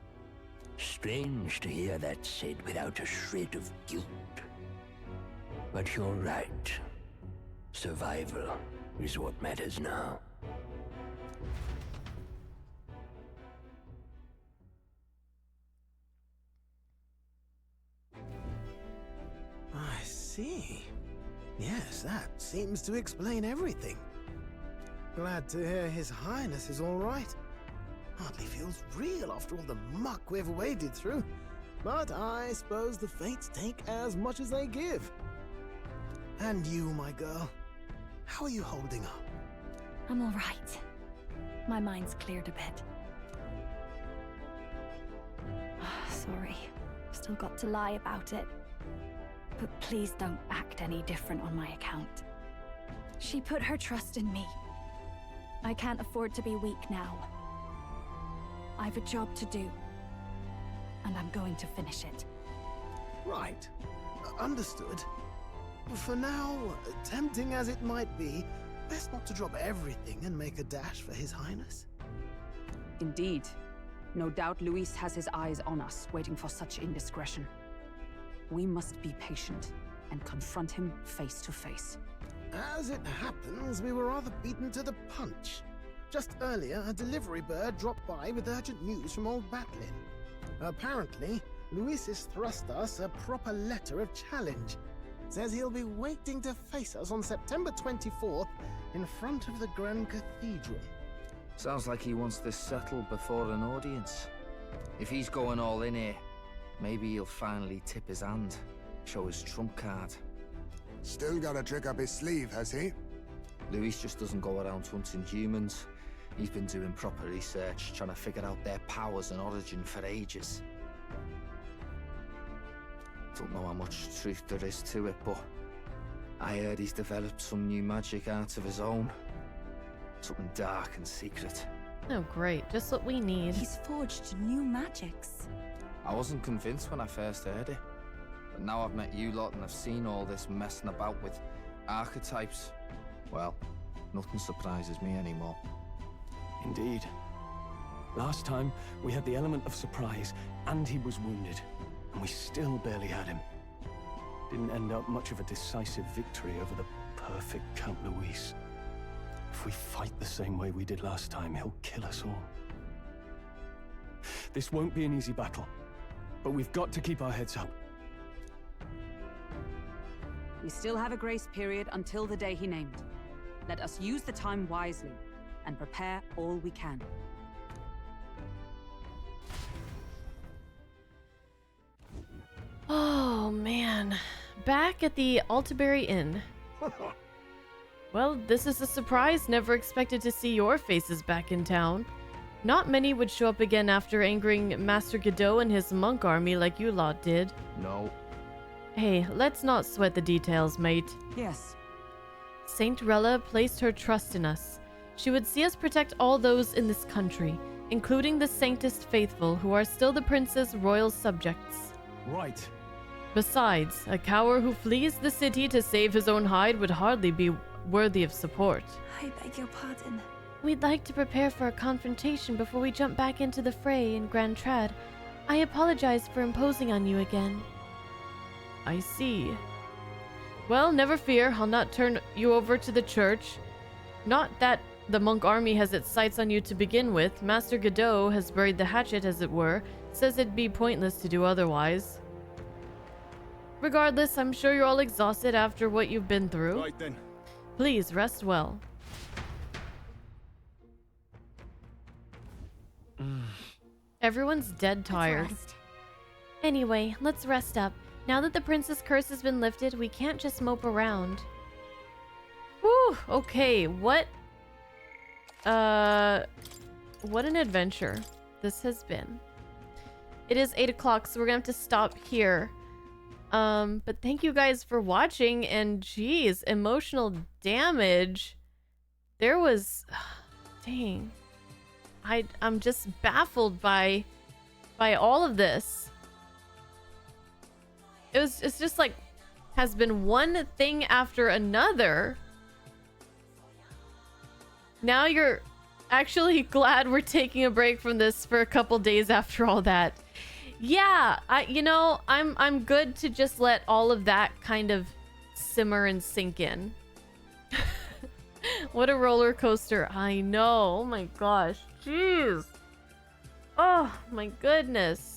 Strange to hear that said without a shred of guilt. But you're right. Survival is what matters now. I see. Yes, that seems to explain everything. Glad to hear His Highness is all right. Hardly feels real after all the muck we've waded through. But I suppose the fates take as much as they give. And you, my girl, how are you holding up? I'm all right. My mind's cleared a bit. Sorry. Still got to lie about it. But please don't act any different on my account. She put her trust in me. I can't afford to be weak now. I've a job to do. And I'm going to finish it. Right. Understood. For now, tempting as it might be, best not to drop everything and make a dash for His Highness. Indeed. No doubt Luis has his eyes on us, waiting for such indiscretion. We must be patient and confront him face to face. As it happens, we were rather beaten to the punch. Just earlier, a delivery bird dropped by with urgent news from old Batlin. Apparently, Luis has thrust us a proper letter of challenge. Says he'll be waiting to face us on September 24th in front of the Grand Cathedral. Sounds like he wants this settled before an audience. If he's going all in here, maybe he'll finally tip his hand, show his trump card. Still got a trick up his sleeve, has he? Luis just doesn't go around hunting humans. He's been doing proper research, trying to figure out their powers and origin for ages. Don't know how much truth there is to it, but I heard he's developed some new magic art of his own. Something dark and secret. Oh, great. Just what we need. He's forged new magics. I wasn't convinced when I first heard it. But now I've met you lot and I've seen all this messing about with archetypes. Well, nothing surprises me anymore. Indeed. Last time, we had the element of surprise, and he was wounded. And we still barely had him. Didn't end up much of a decisive victory over the perfect Count Luis. If we fight the same way we did last time, he'll kill us all. This won't be an easy battle, but we've got to keep our heads up. We still have a grace period until the day he named. Let us use the time wisely and prepare all we can. Oh, man. Back at the Altaberry Inn. Well, this is a surprise. Never expected to see your faces back in town. Not many would show up again after angering Master Godot and his monk army like you lot did. No. Hey, let's not sweat the details, mate. Yes. Saint Rella placed her trust in us. She would see us protect all those in this country, including the Sanctist faithful who are still the prince's royal subjects. Right. Besides, a coward who flees the city to save his own hide would hardly be worthy of support. I beg your pardon. We'd like to prepare for a confrontation before we jump back into the fray in Grand Trad. I apologize for imposing on you again. I see. Well, never fear. I'll not turn you over to the church. Not that the monk army has its sights on you to begin with. Master Godot has buried the hatchet, as it were. Says it'd be pointless to do otherwise. Regardless, I'm sure you're all exhausted after what you've been through. Right then. Please, rest well. Everyone's dead tired. Anyway, let's rest up. Now that the prince's curse has been lifted, we can't just mope around. Whew, okay, what an adventure this has been. It is 8 o'clock, so we're gonna have to stop here. But thank you guys for watching, and geez, emotional damage. There was, dang. I'm just baffled by all of this. It's just like, has been one thing after another. Now you're actually glad we're taking a break from this for a couple days after all that. Yeah, I'm good to just let all of that kind of simmer and sink in. What a roller coaster. I know. Oh my gosh. Jeez. Oh my goodness.